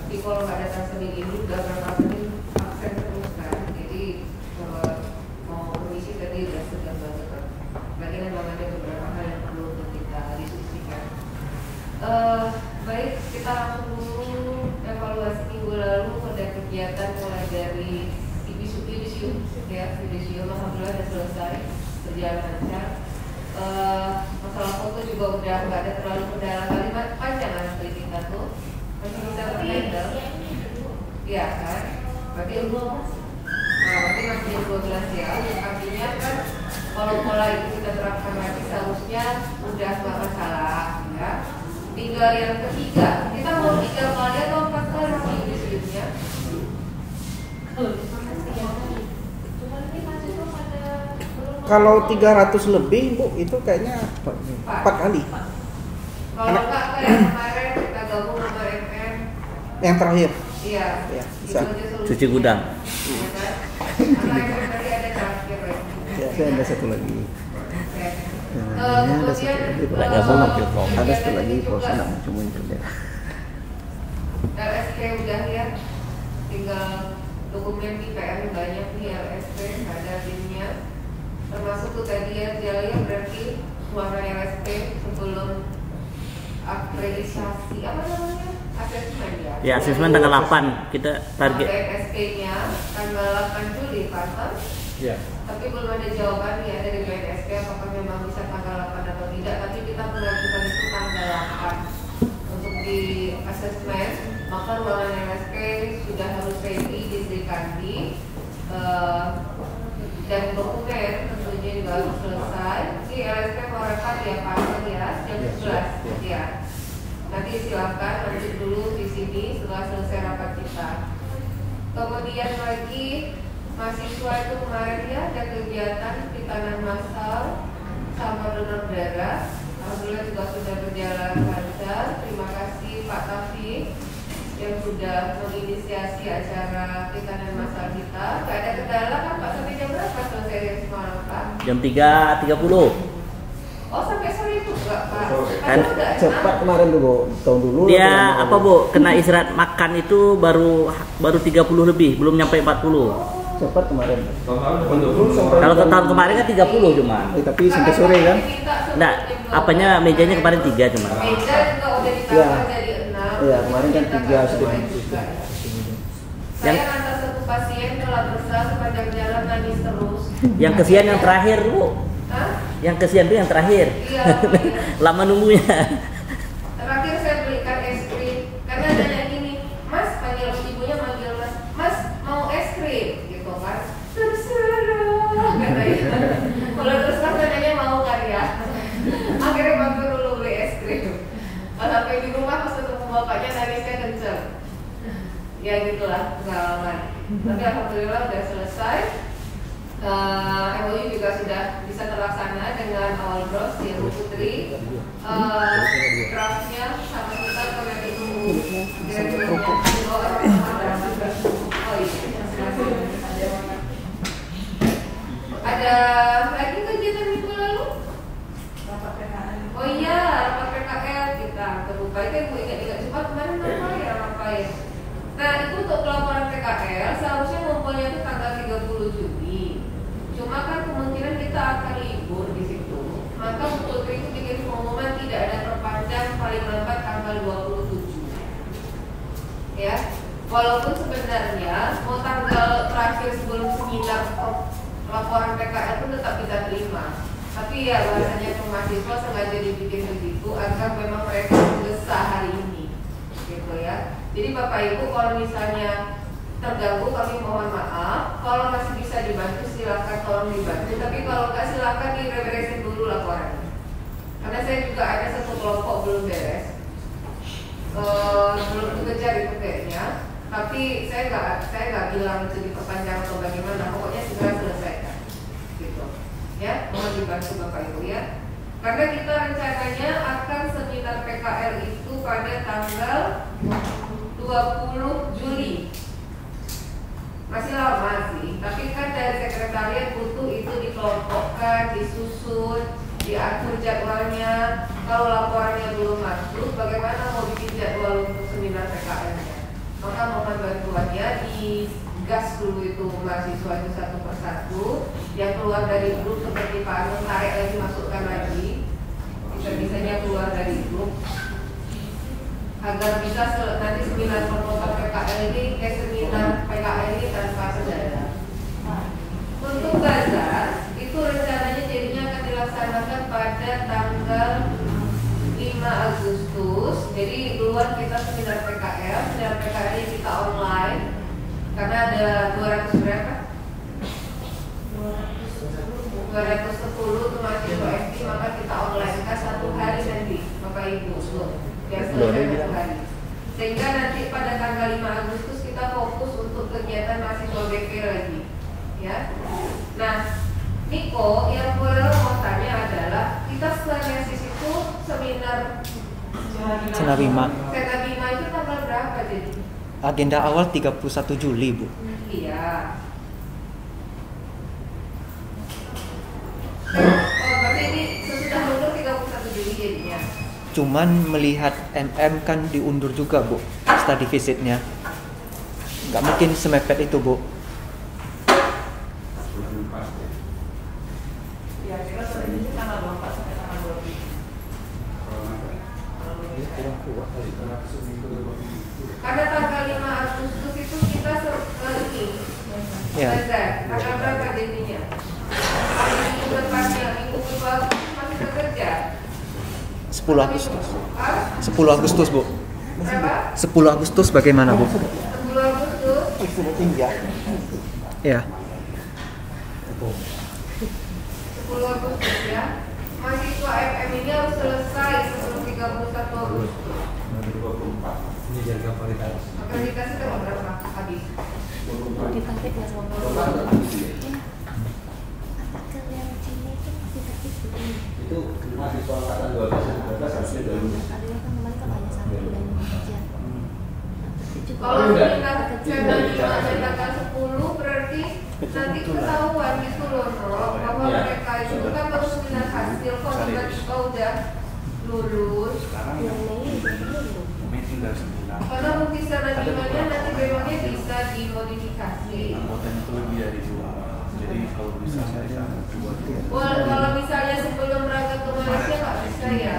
Tapi kalau nggak datang seminggu ini udah berapa kali absen terus kan. Jadi mau permisi tadi udah segan banget kan. Lagi memang ada beberapa hal yang perlu untuk kita diskusikan. Baik, kita langsung dulu evaluasi minggu lalu pada kegiatan mulai dari Ibisium ya, Ibisium alhamdulillah sudah selesai berjalan lancar. Masalah foto juga udah nggak ada terlalu kendala, kalimat panjang asli kita tuh masih bisa terhandle, ya kan? Berarti berarti masih 12 ya. Artinya kan kalau pola itu kita terapkan lagi seharusnya udah nggak masalah ya. Tinggal yang ketiga, kita mau 3 kali atau 4 kali masih Ibisiumnya? Kalau 300 lebih Bu, itu kayaknya 4 kali. Kalau enggak kayak kemarin kita gabung sama MM. Yang terakhir. Iya. Ya, bisa. Cuci gudang. Iya kan? Karena MM tadi ada terakhir ya. Ya, saya ada satu lagi. Kemudian ada satu lagi. Ada satu lagi, kalau saya nggak mau muncul deh. LSP udah ya, tinggal dokumen di PR banyak nih LSP, ada timnya. Termasuk tuh tadi ya Jalia, berarti suara LSP sebelum akreditasi apa namanya? Asesmen ya. Ya, asesmen tanggal 8 kita target. BNSP-nya tanggal 8 Juli kan? Ya. Tapi belum ada jawaban ya dari BNSP apakah memang bisa tanggal 8 atau tidak. Tapi kita mengajukan itu tanggal 8 untuk di asesmen. Maka ruangan LSP sudah harus ready di Sri Kandi. Dan dokumen tentunya juga harus selesai. Di LSP mau rekat ya Pak ya jam 11 ya. Nanti silakan lanjut dulu di sini setelah selesai rapat kita. Kemudian lagi mahasiswa itu kemarin ya ada kegiatan titanan massal sama donor darah. Alhamdulillah juga sudah berjalan lancar. Terima kasih Pak Taufik yang sudah menginisiasi acara titanan massal kita. Gak ada kendala kan Pak, sampai jam berapa selesai semalam Pak? Jam 3.30. Oh sampai sore juga Pak? Kan Cepat kemarin tuh Bu, tahun dulu. dia apa Bu, kena istirahat makan itu baru 30 lebih, belum nyampe 40. Cepat kemarin. Kalau ke tahun kemarin kan 30 cuma. Tapi sampai sore kan? Enggak, apanya mejanya kemarin 3 cuma. Meja juga udah ditambah Ya. jadi 6. Iya, kemarin kan 3 sudah. Saya antar satu pasien telah berusaha sepanjang jalan nangis terus. Yang kesian yang terakhir Bu. Hah? Yang kesian itu yang terakhir. Iya. Lama nunggunya. Terakhir saya belikan es krim karena nanya gini, Mas panggil ibunya manggil Mas mau es krim gitu kan? Terserah katanya. Kalau terus katanya mau kan ya. Akhirnya mampir dulu beli es krim. Pas sampai di rumah pas ketemu bapaknya nangisnya kenceng. Ya gitulah pengalaman. Tapi alhamdulillah udah selesai. MOU juga sudah bisa terlaksana dengan awal bros di Ibu Putri. Draftnya sama kita nanti tunggu direkturnya. Oh iya. Ada lagi kegiatan minggu lalu? Oh iya, rapat PKL kita terbuka. Itu Ibu ingat-ingat cepat kemarin ngapain? Nah itu untuk pelaporan PKL seharusnya ngumpulnya itu tanggal 30 Juni. Cuma kan kemungkinan kita akan libur di situ. Maka Bu Putri itu bikin pengumuman tidak ada perpanjang paling lambat tanggal 27. Ya, walaupun sebenarnya mau tanggal terakhir sebelum seminar laporan PKL pun tetap kita terima. Tapi ya bahasanya ke mahasiswa sengaja dibikin begitu agar memang mereka mengesah hari ini, gitu ya. Jadi Bapak Ibu kalau misalnya terganggu kami mohon maaf. Kalau masih bisa dibantu silakan tolong dibantu. Tapi kalau nggak silakan diberesin dulu laporannya. Karena saya juga ada satu kelompok belum beres, belum dikejar itu kayaknya. Tapi saya nggak bilang itu diperpanjang atau bagaimana. Pokoknya segera selesaikan. Gitu. Ya, mohon dibantu Bapak Ibu ya. Karena kita rencananya akan seminar PKL itu pada tanggal 20 Juli. Masih lama sih, tapi kan dari sekretariat butuh itu dikelompokkan, disusun, diatur jadwalnya. Kalau laporannya belum masuk, bagaimana mau bikin jadwal untuk seminar PKL-nya? mohon bantuannya di gas dulu itu mahasiswa itu satu persatu, yang keluar dari grup seperti Pak Anung tarik lagi, masukkan lagi, bisa-bisanya keluar dari grup agar bisa nanti seminar promotor PKL ini seminar PKL ini tanpa kendala. Untuk bazar itu rencananya jadinya akan dilaksanakan pada tanggal 5 Agustus. Jadi duluan kita seminar PKL ini kita online karena ada 200 berapa? 210 itu mahasiswa FT, maka kita online kan 1 hari nanti Bapak Ibu biar selesai 1 hari, sehingga nanti pada tanggal 5 Agustus kita fokus untuk kegiatan mahasiswa BP lagi ya. Nah Niko, yang boleh mau tanya adalah kita setelah tesis itu seminar Senabima. Senabima itu tanggal berapa jadi? Agenda awal 31 Juli, Bu. Iya. Oh, berarti ini sesudah mundur 31 Juli jadinya. Cuman melihat MM kan diundur juga, Bu. Study visitnya. Nggak mungkin semepet itu, Bu. Ya, kira ini tanggal 24 sampai tanggal 27. Karena tanggal 5 Agustus itu kita ini Ya. tanggal berapa jadinya? Minggu depannya, minggu kedua masih bekerja. 10 Agustus. 10 Ah? Agustus, Bu. Berapa? 10 Agustus bagaimana, Bu? 10 Agustus. Ya. 10 Agustus ya. Mahasiswa FM ini harus selesai sebelum 31 Agustus. Ini jaga kualitas. Akreditasi tanggal berapa habis? Ditarik ya sama Itu mahasiswa angkatan 2019 harusnya dari Kalau kita ada tanggal 10 berarti nanti ketahuan gitu loh bahwa mereka itu kan baru seminar hasil kok tiba-tiba udah lulus. Karena bukti secara nilainya nanti memangnya bisa dimodifikasi. Anggotanya itu lebih dari 2. Jadi kalau bisa saya coba. Kalau misalnya sebelum berangkat ke Malaysia nggak bisa ya?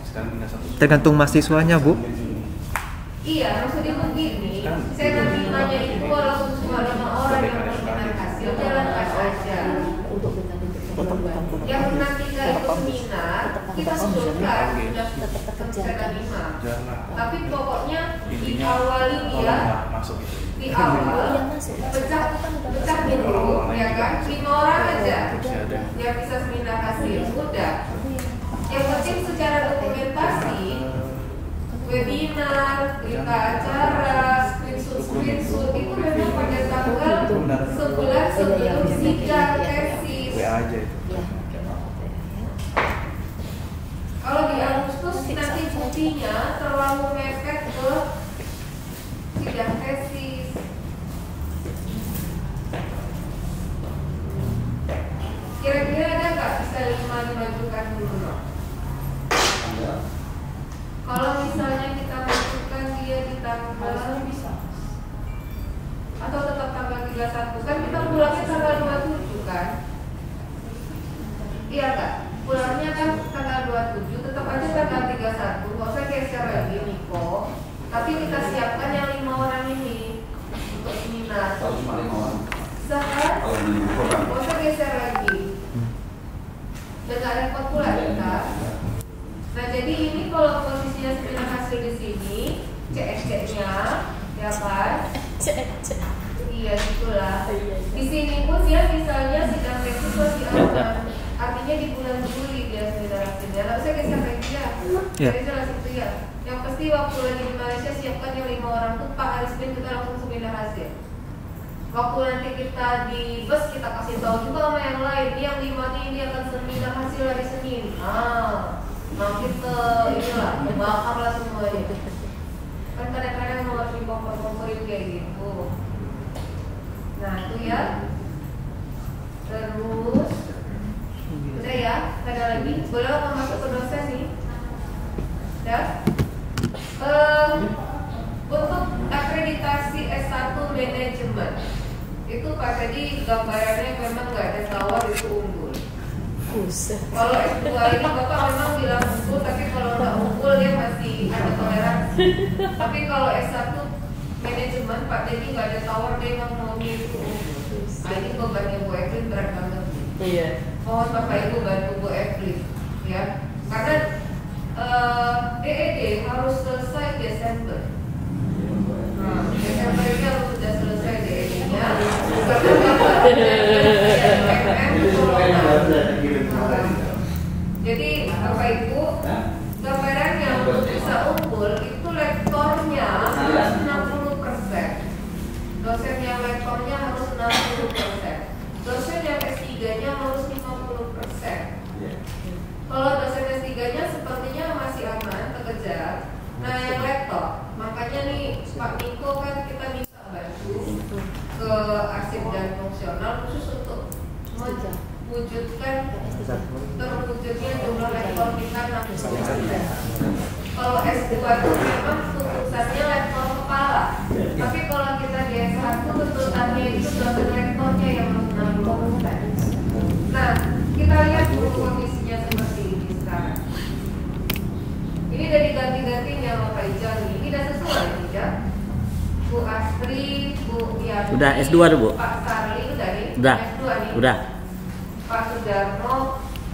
Sekarang tinggal 1. Tergantung mahasiswanya, Bu. Iya, maksudnya begini, saya nanti nanya itu walaupun cuma 5 orang yang berminat hasil, jalankan aja. Yang nanti nggak ikut seminar, kita usulkan sudah saya terima. Tapi pokoknya diawali dia, Masuk itu. di awal pecah dulu, ya kan? 5 orang aja yang bisa seminar hasil, udah. Yang penting secara dokumentasi, webinar, berita acara, screenshot itu memang pada tanggal sebulan sebelum sidang tesis. WA aja itu. Kalau di Agustus nanti buktinya terlalu mepet ke sidang tesis. Kira-kira ada nggak bisa 5 dimajukan dulu? No? Kalau misalnya kita masukkan dia di tanggal bisa atau tetap tanggal 31 kan kita pulangnya tanggal 27 kan? Iya kak, pulangnya kan tanggal 27 tetap aja tanggal 31. Nggak usah geser lagi Niko, tapi kita siapkan yang 5 orang ini untuk seminar. Kalau cuma 5 orang. Bisa kan? Kalau di program. Nggak usah geser lagi. Dan nggak repot pula kita. Nah jadi ini kalau posisinya seminar hasil di sini, CSC-nya, ya kan? Iya gitulah. Di sini pun dia misalnya sidang tesis masih aman. Artinya di bulan Juli dia seminar hasilnya. Lalu saya geser lagi ya. Jadi jelas itu ya. Yang pasti waktu lagi di Malaysia siapkan yang 5 orang tuh Pak hari Senin kita langsung seminar hasil. Waktu nanti kita di bus kita kasih tahu juga sama yang lain. Yang 5 ini dia akan seminar hasil hari Senin. Nah kita inilah bakar lah semuanya. Kan kadang-kadang mau harus dikompor-komporin kayak gitu. Nah itu ya. Terus udah ya, ada lagi. Boleh mau masuk ke dosen nih. Ya. Untuk akreditasi itu Pak Teddy gambarannya memang nggak ada tawar itu unggul. Buset. Kalau S2 ini Bapak memang bilang unggul, tapi kalau nggak unggul dia masih ada toleransi. Tapi kalau S1 manajemen Pak Teddy nggak ada tawar, dia memang maunya itu unggul. Nah ini bebannya Bu Evelyn berat banget. Iya. Mohon Bapak Ibu bantu Bu Evelyn ya, karena DED harus selesai Desember. Nah, Desember ini harus sudah selesai DED-nya. Jadi Bapak Ibu, gambarannya untuk bisa unggul itu lektornya harus 60%, dosen yang lektornya harus 60%, dosen yang S3-nya harus 50%. Kalau dosen S3-nya sepertinya masih aman, terkejar. Nah yang lektor, makanya nih Pak Niko kan kita minta bantu ke arsip dan fungsional khusus untuk mewujudkan terwujudnya jumlah lektor kita 60%. Kalau S2 itu memang tuntutannya lektor kepala, tapi kalau kita di S1 tuntutannya itu dosen lektornya yang harus 60%. Nah kita lihat dulu kondisinya seperti ini sekarang. Ini udah diganti-gantinya sama Pak Ijal nih. Ini udah sesuai Ijal. Bu Astri, Bu Yati, Udah S2 tuh, Bu? Pak Sarli udah nih. Udah. S2 nih. Udah. Pak Sudarmo,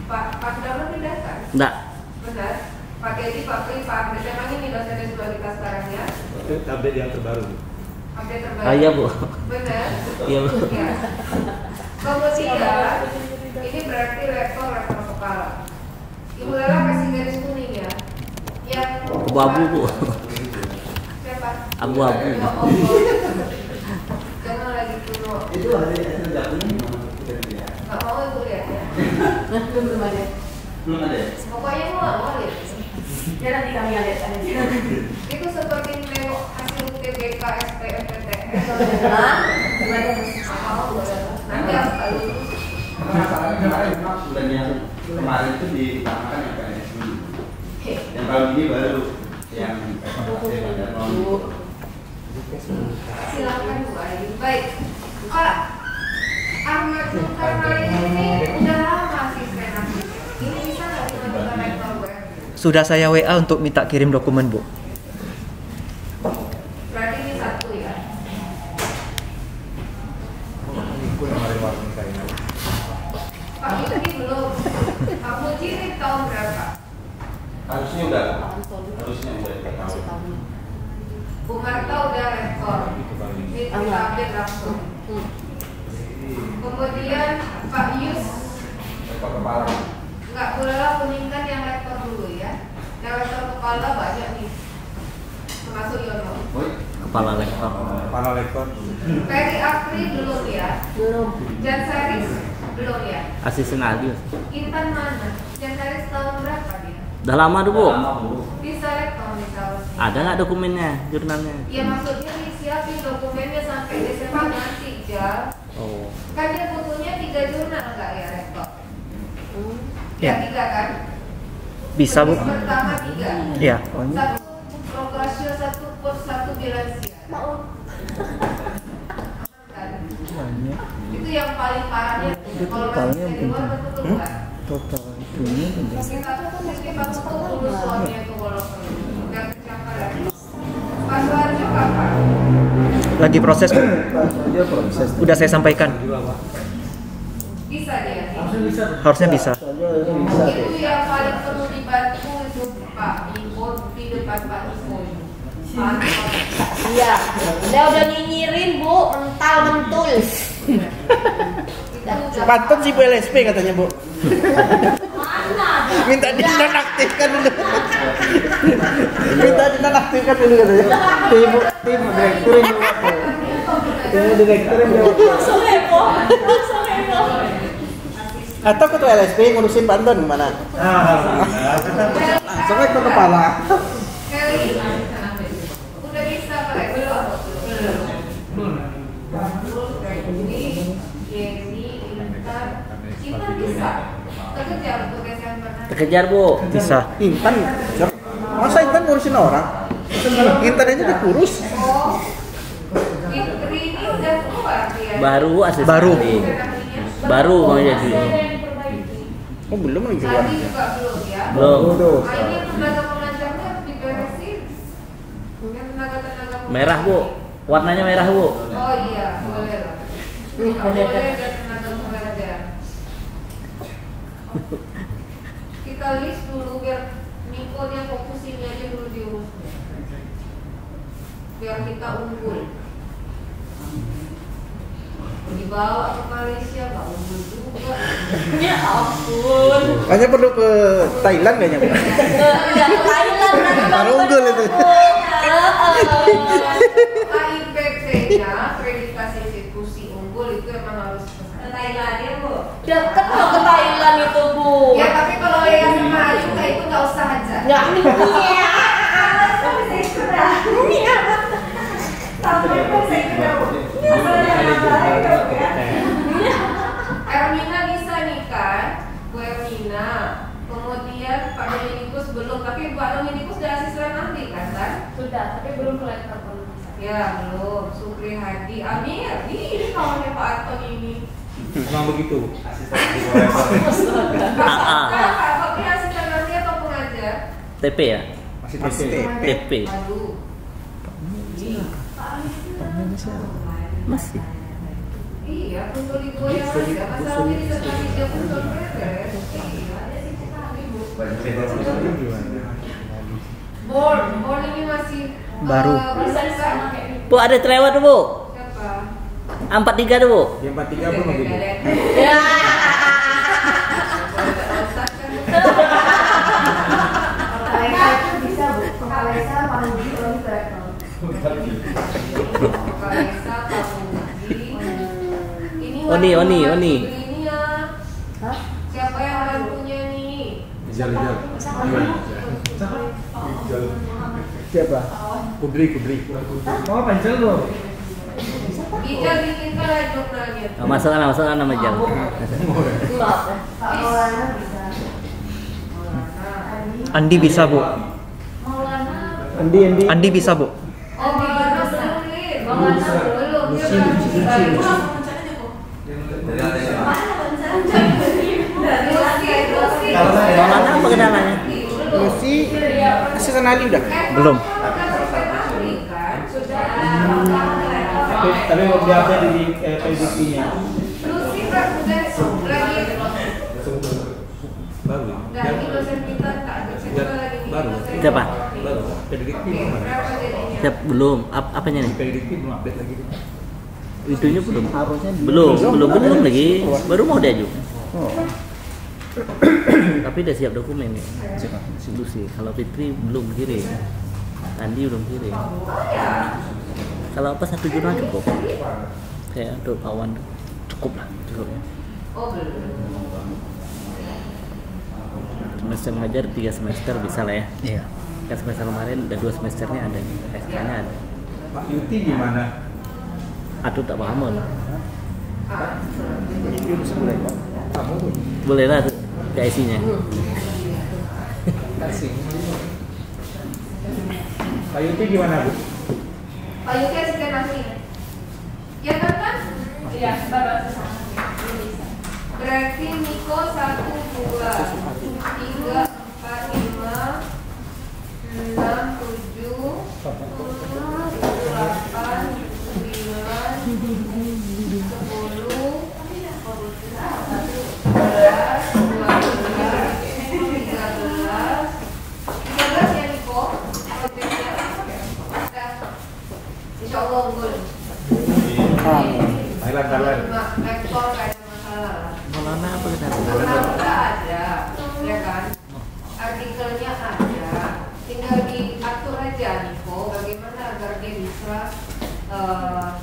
Pak Sudarmo pindah kan? Enggak. Benar. Pak Dedi, Pak Pri, Pak Ahmed. Memang ini dosen S2 kita sekarang ya. Itu update yang terbaru. Update terbaru. Ah, iya, Bu. Benar. Iya, Bu. Ya. Kemudian ini berarti rektor kepala. Ibu Lela kasih garis kuning ya. Yang Abu-abu, Bu. siapa? Abu-abu. Ya Allah. Jangan lagi kuno. Itu hari S3 punya Gak mau ibu lihat ya. Belum ada. belum ada ya? Pokoknya ibu gak mau lihat. Ya nanti kami lihat aja. Itu seperti nengok hasil UTBK, SPM, PTN. Hah? Gimana? Mau boleh. Nanti harus tak lulus. Bulan yang kemarin itu ditamakan yang PNS dulu. Yang tahun ini baru yang Silakan Bu Ayu. Baik, Pak Ahmad Zulkarnain ini udah lama asisten asisten. Ini bisa nggak dilakukan rektor Bu? Sudah saya WA untuk minta kirim dokumen, Bu. Berarti ini satu ya. Pak ini belum. Pak Muji ini tahun berapa? harusnya udah ketahuan. Bu Marta udah rektor. Ini kita update langsung. Kemudian Pak Yus Kepala nggak boleh kuningkan yang rektor dulu ya. Yang rektor kepala banyak nih, termasuk Yono. Kepala lektor. kepala lektor Ferry Afri belum ya. Belum. Jan Saris belum ya. Asisten ahli. Intan mana? Jan Saris tahun berapa dia? Udah lama tuh, Bu. Bisa rektor nih seharusnya. Ada nggak dokumennya, jurnalnya? Ya maksudnya disiapin dokumennya sampai Desember nanti Jal. Oh. Kan dia butuhnya 3 jurnal nggak ya rektor? Ya. 3 kan? Bisa, Bu. Pertama 3. Ya. Satu progresio, satu post, satu bilansia. Mau. Kan? Itu yang paling parahnya. Kalau masih di luar tentu keluar. Total itunya Kita tutup dulu soalnya itu walaupun nggak tercapai lagi. Pak Suharjo kapan? Lagi proses, Bu. dia proses. Udah saya sampaikan. Bisa dia. Harusnya bisa. Saja ini bisa deh. Itu yang paling perlu dibantu itu Pak Ibu di depan Pak Ibu. Iya. Dia udah nyinyirin, Bu. Mental mentul. Pantun sih Bu LSP katanya, Bu. Mana? Minta dinonaktifkan dulu. Minta dinonaktifkan dulu katanya. Tim direktur yang lewat. Tim direktur yang lewat. Langsung heboh. Langsung heboh. Atau ketua LSP ngurusin pantun gimana? Langsung ke kepala. Kelly, udah bisa Pak? Belum. Ini Yeni, Intan, Intan bisa. Terkejar untuk Desember nanti. Terkejar, Bu. Bisa. Intan, masa Intan ngurusin orang? Intan aja dikurus. Oh, Fitri ini udah tua artinya. Baru asisten Baru. ahli. Baru mau jadi. Oh belum lagi keluar. Tadi juga belum ya. Belum. Tuh. Nah, ini tenaga pengajarnya harus diberesin. Yang tenaga Merah, Bu. Warnanya merah, Bu. Oh iya, boleh lah. Boleh ada tenaga pengajar. Kita list dulu biar Nikonya fokus ini aja dulu diurus. Biar kita unggul. Dibawa ke Malaysia nggak unggul juga. Ya ampun. Hanya perlu ke Thailand kayaknya, Bu. Enggak Thailand nanti Baru unggul itu. AIPT-nya akreditasi institusi unggul itu emang harus ke Thailand ya, Bu. Deket loh ke Thailand itu, Bu. Ya tapi kalau yang sama Ayu kayak itu nggak usah aja. Enggak punya. Ermina bisa nih kan, Bu Ermina. Kemudian Pak Dominikus belum, tapi Pak Dominikus udah asisten ahli kan? Sudah, tapi belum kelihatan kalau bisa. Ya belum. Sukri Hadi, Amir, ini kawannya Pak Anton ini. Memang begitu. Asisten di level. AA. Kakak, Pak asisten ahli atau pengajar? TP ya? Masih Masih TP. TP. Aduh. Masih. Iya, puntul di goyang aja. Masalahnya di sekali dia puntul beres. Iya, ada sih sekali, Bu. Born ini masih Baru. bisa sama kayak ini. Bu, ada terlewat tuh, Bu. Siapa? 43 tuh, Bu. Yang 43 belum lagi, Bu. Ya. Bisa, Bu. Kalesa, Pamudi, belum travel. Kalesa, Pamudi. Ini Oni. Ini ya. Siapa yang bantunya nih? Ijal. Siapa? Kudri. Oh, Pancel loh. Ijal bikinkan lah jurnalnya. Masukkan nama Jal. Pak Maulana bisa. Andi bisa, Bu. Andi bisa, Bu. Oh, Maulana sulit. Maulana belum. Mana apa kenalannya? Lucy asisten ahli udah. Belum. Tapi mau diupdate di PDP-nya. Lucy udah lagi. Baru. Nah, ini dosen kita tak ada. Saya lagi nih, dosen. Siapa? Baru. PDP belum ada. Berapa jadinya? Siap, belum. Apanya nih? PDP belum update lagi. Itunya belum. Harusnya Belum lagi. Baru mau diajukan. Oh. Tapi udah siap dokumen ya. Lucy. Kalau Fitri belum kirim. Andi belum kirim. Kalau apa 1 jurnal cukup. Kayak untuk kawan cukup lah. Ya. Oh, belum. Semester ngajar 3 semester bisa lah ya. Iya. Kan semester kemarin udah 2 semesternya ada. SK-nya ada. Pak Yuti gimana? Aduh tak paham lah. Kamu tuh. Boleh lah KIC-nya. Kasih. Pak Yuti gimana, Bu? Pak Yuki asisten ahli. Ya kan? Iya, baru Berarti Niko 1, 2, 3, 4, 5, 6, 7, 8, 9, 10, 11, 12, 13 Insya Allah unggul. Thailand. Rektor gak ada masalah lah. Maulana apa kenalan? Udah ada, ya kan? Artikelnya ada, tinggal diatur aja Niko bagaimana agar dia bisa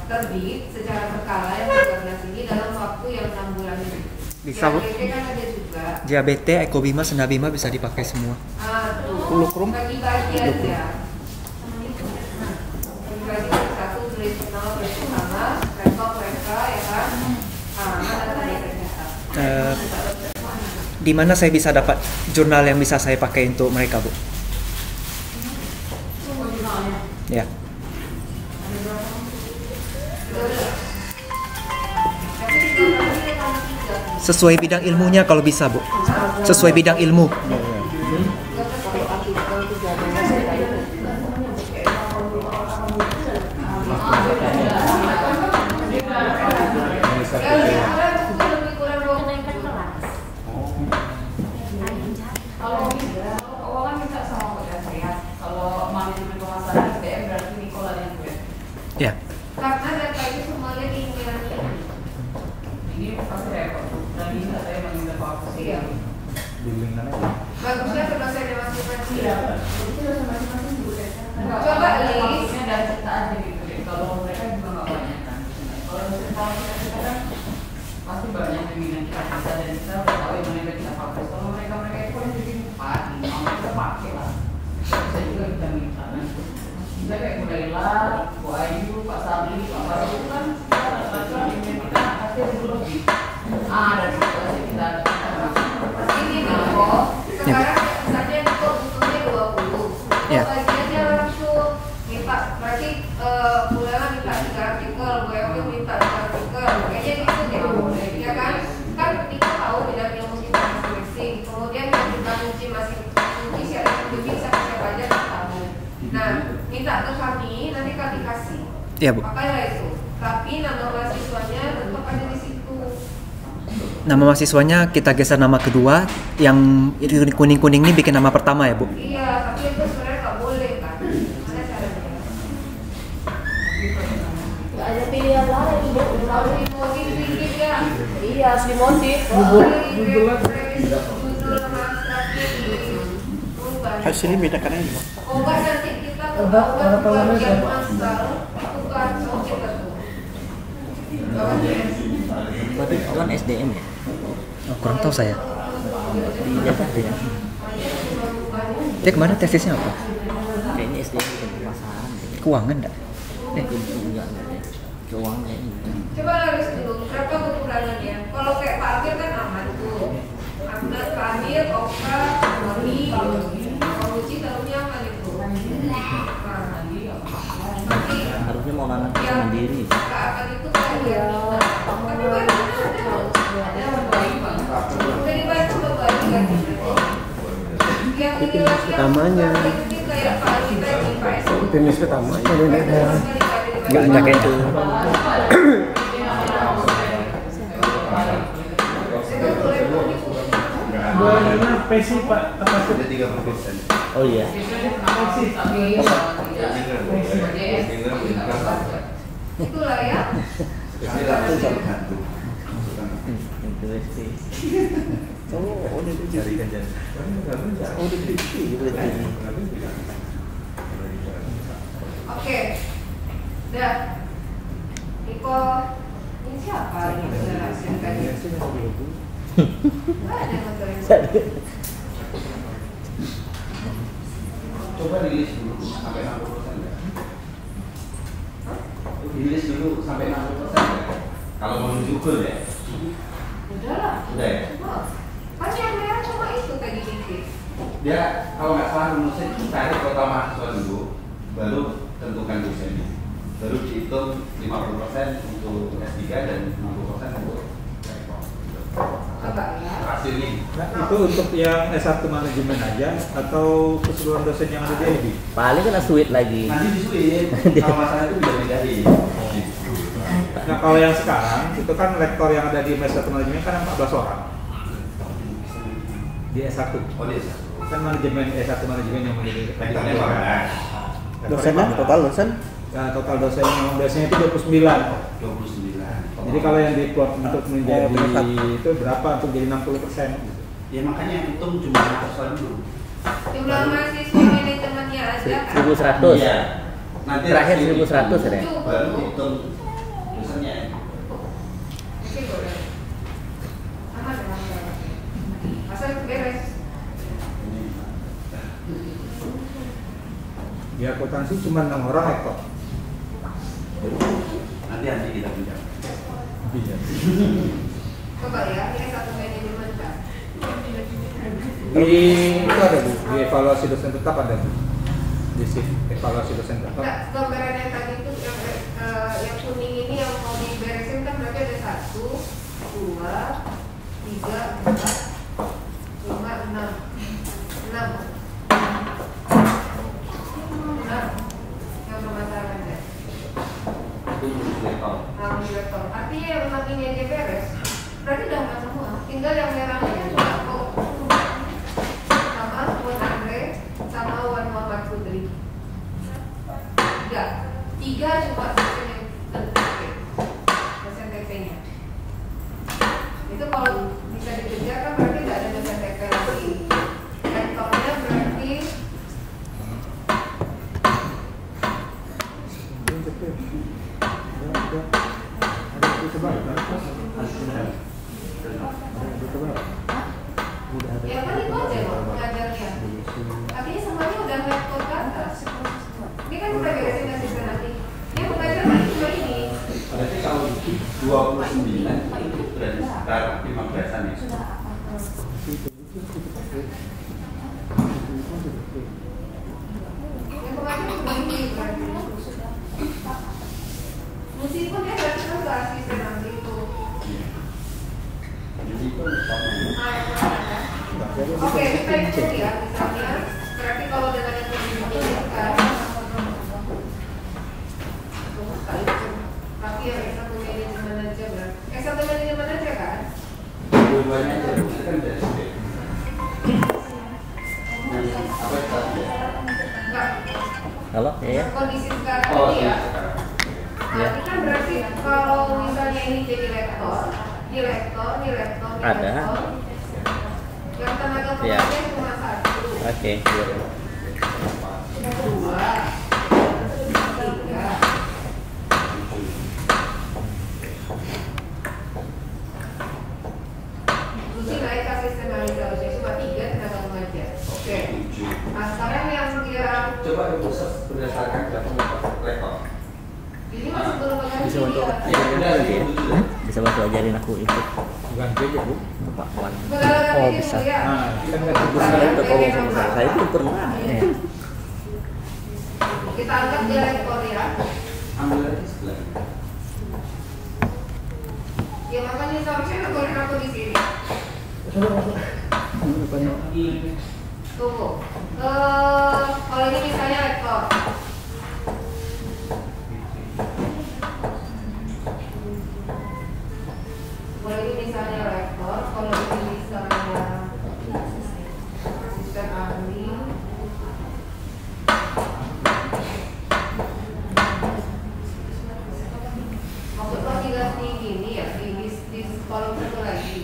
terbit secara berkala yang 13 ini dalam waktu yang 6 bulan ini. Bisa, Bu. JABT kan ada juga. JABT, Ekobima, Senabima bisa dipakai semua. Aduh, bagi-bagi aja. Bagi-bagi satu tulis nama, tulis utama, rektor mereka, ya kan? Mana tadi ternyata. Di mana saya bisa dapat jurnal yang bisa saya pakai untuk mereka, Bu? Ya. Sesuai bidang ilmunya kalau bisa, Bu. Sesuai bidang ilmu. Ya. Karena data itu semuanya diingat. Ini pasti repot. Tadi saya mengingat fokus. Iya. Bagusnya ke dosennya masing-masing. Coba list. Dan kita aja gitu deh. Kalau mereka juga nggak banyak kan. Kalau kita kan pasti banyak yang minat kita baca dan kita udah tahu yang mana yang kita fokus. Kalau mereka itu kan jadi 4, 5 kita pakai lah. Saya juga kita minta kan. Kita kayak mulai lah, Bu Ayu, Pak Sabri, Pak Baru kan rata-rata email kita pasti lebih. Dan situasi kita ini nih kok. Sekarang misalnya kok butuhnya 20. Ya. Bagiannya langsung minta, berarti Bulena minta 3 artikel, Bu Ewi minta 2 artikel, kayaknya gitu deh. Ya kan? Kan kita tahu bidang ilmu kita masing-masing. Kemudian yang kita kunci siapa yang lebih bisa siapa aja kita tahu. Nah, minta ke kami, nanti kami kasih. Iya, Bu. Pakailah itu. Tapi nama mahasiswanya tetap ada di situ. Nama mahasiswanya kita geser nama kedua, yang kuning-kuning ini bikin nama pertama ya, Bu. Iya, tapi itu sebenarnya nggak boleh kan? Mana caranya? Nggak ada pilihan lain, Bu. Harus dimodif dikit ya. Iya, harus dimodif. Judul nama abstraknya diubah. Hasilnya beda kan ini. Obat nanti kita Obat bagian masal itu kacau kita tuh. Berarti kawan SDM ya? Oh, kurang tahu saya. Di Jakarta ya? Dia kemana tesisnya apa? Kayaknya SDM bukan pemasaran deh. Keuangan enggak? Enggak deh. Keuangan kayaknya bukan. Coba lari dulu, berapa kekurangannya? Kalau kayak Pak Amir kan aman tuh. Amir, Pak Amir, Oka, Mori, Pak Uci taruhnya aman itu. Nanti Harusnya mau nanam yang mandiri. Kak akan itu kan ya. Tapi baru ada baik banget. Jadi baru baik kan. Yang ini lagi Utamanya. ini kayak Pak Ali tadi, Pak S. Jenis pertamanya beda. Enggak kayak itu. PC Pak, apa sih? Ada 30%. Oh iya. Itulah ya. Interesting. Oh, udah dijadikan jadi. Oh, udah dijadikan. Oke. Dah. Niko, ini siapa yang menjelaskan tadi? Nggak ada yang Coba rilis dulu sampai 60% ya. Rilis dulu sampai 60% ya. Kalau mau diukur ya. Udahlah. Udah ya. Kan yang merah cuma itu tadi dikit. Dia kalau nggak salah rumusnya cari total mahasiswa dulu, baru tentukan dosennya. Baru dihitung 50% untuk S3 dan 60% untuk rektor. Coba ya. Hasilnya. Nah, itu untuk yang S1 manajemen aja atau keseluruhan dosen yang ada di IB? Paling kena sweet lagi. Nanti disuit. Kalau masalah itu bisa bedain. Nah, kalau yang sekarang itu kan rektor yang ada di S1 manajemen kan 14 orang. Di S1. Oh dia. Kan manajemen S1 manajemen yang menjadi Rektornya rektor. mana? Dosennya total dosen? Nah, total dosennya itu 29. 29. Jadi kalau yang diplot untuk menjadi itu berapa untuk jadi 60%? Ya makanya yang hitung jumlah mahasiswa dulu. Jumlah mahasiswa manajemennya aja kan? 1100. Iya. Nanti Terakhir hasil 1100 ya. itu baru hitung dosennya. Oke, boleh. Aman, aman. Asal beres. Di akuntansi cuma 6 orang rektor. Nanti kita pinjam. Iya. Coba ya, ini satu manajemen kan. Di itu ada Bu, di evaluasi dosen tetap ada Bu. Di shift evaluasi dosen tetap. Enggak, gambaran yang tadi itu yang yang kuning ini yang mau diberesin kan berarti ada 1, 2, 3, 4, 5, 6 yang permasalahannya. Lektor. Artinya yang 6 ini aja beres. Berarti udah aman semua. Tinggal yang merahnya cuma kok sama Wan Andre sama Wan Muhammad Putri. 3 cuma dosen TP-nya. Itu kalau bisa dikejar kan berarti nggak ada dosen TP lagi. Lektornya berarti ya kan itu aja loh pengajarnya. Artinya semuanya udah lektor ke atas. Ini kan udah beresin asisten nanti. Dia mengajar kan cuma ini. Berarti kalau 29 itu berarti sekitar 15-an ya? Yang pengajar cuma ini berarti. Meskipun dia berarti kan ke asisten nanti itu. Jadi itu sama. Oke, kita hitung ya, misalnya berarti kalau dengan yang ini kan tapi ya S1 manajemen aja berarti S1 manajemen aja kan? Dua-duanya aja, itu kan dari SD. Apa itu tadi? Enggak, Halo, ya. kondisi sekarang Oh, ini ya. sekarang. Nanti kan berarti kalau misalnya ini jadi lektor, di lektor, Ada. yang tenaga Ya. pengajar cuma 1. Oke. 2, 3. Susi naik ke asisten analisis cuma 3 tenaga pengajar. Oke. Nah sekarang yang dia Coba ibu berdasarkan data rekor. ini masih belum mengajar Bisa bantu dia. Ya udah, ya? Bisa bantu ajarin aku itu Bukan aja bu. Pak Wan. Saudara Oh, ini bisa. mulia. Nah, kita nggak Terus saya udah ngomong sama saya itu pernah. Ya. Kita angkat dia rektor ya. Ambil lagi sebelah. Ya makanya seharusnya negorin aku di sini. Tunggu. Kalau ini misalnya rektor. Kalau ini misalnya rektor, kalau ini misalnya asisten ahli. Maksudnya tinggal di gini ya, di kolom itu lagi.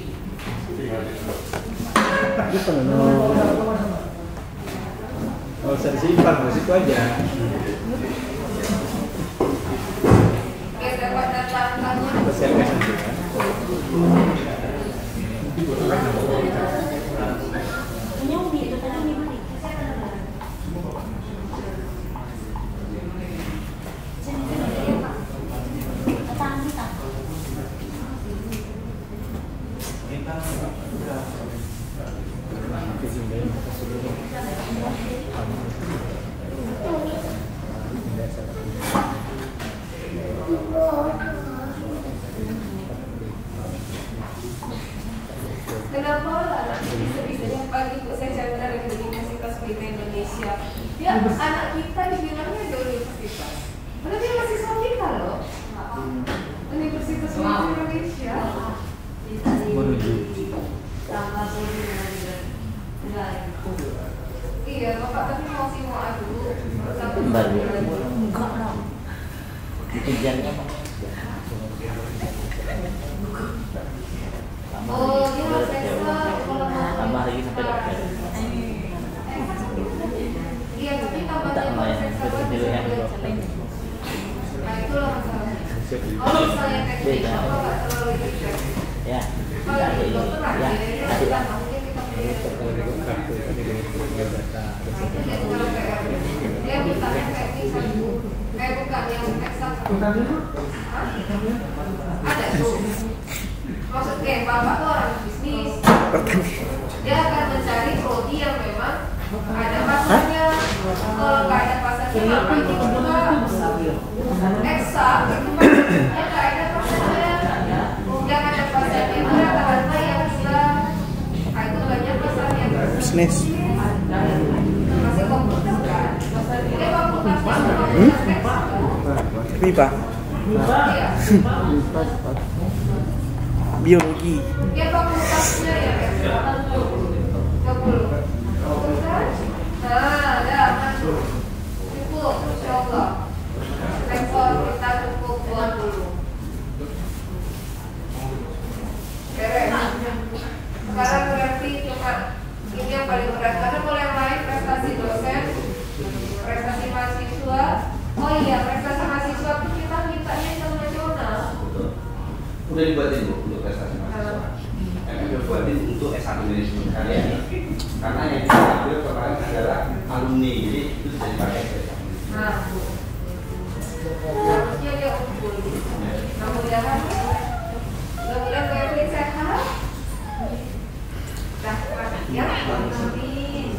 Nggak usah disimpan, di situ aja. Oke, dapat data angkanya. Terus SMS nanti kan. Kenapa anak bisa-bisanya pagi Bu saya cari dari Universitas Pelita Indonesia? Ya, anak kita dibilangnya ada universitas. Padahal dia mahasiswa kita loh. Universitas Pelita Indonesia. Iya, Bapak tapi masih mau adu. Bentar ya. Dikejarnya Pak. Oh, dia mau sensor kalau mau. Tambah lagi sampai dokter. Iya, tapi Minta tambahnya sama yang sensor pilihan bisa dokter. Nah, itulah masalahnya. Kalau misalnya teknik, Bapak nggak terlalu ikut. Ya. Kalau Ada di ini. dokter Ya. ada Ada. ya, mungkin kita pilih. Dia bukan yang teknik satu, bukan yang eksak satu. Hah? Ada tuh. Maksudnya Bapak tuh orang bisnis. Dia akan mencari prodi yang memang ada pasarnya. Kalau nggak ada pasarnya, ngapain dibuka? Eksak MIPA. Biologi. Ya fakultasnya ya. 30. Nah, ada masuk. Cukup, insyaallah. Rekor kita cukup 20. Beres. Sekarang berarti cuma ini yang paling berat karena kalau yang lain prestasi dosen, prestasi mahasiswa. Oh iya, prestasi mahasiswa itu kita mintanya internasional. Udah dibuatin Bu untuk prestasi mahasiswa. Udah buatin untuk S1 manajemen kalian. Karena yang kita ambil kemarin adalah alumni, jadi itu bisa dipakai. Nah, harusnya dia unggul. Mudah-mudahan Kevin sehat. Dah, ya, amin.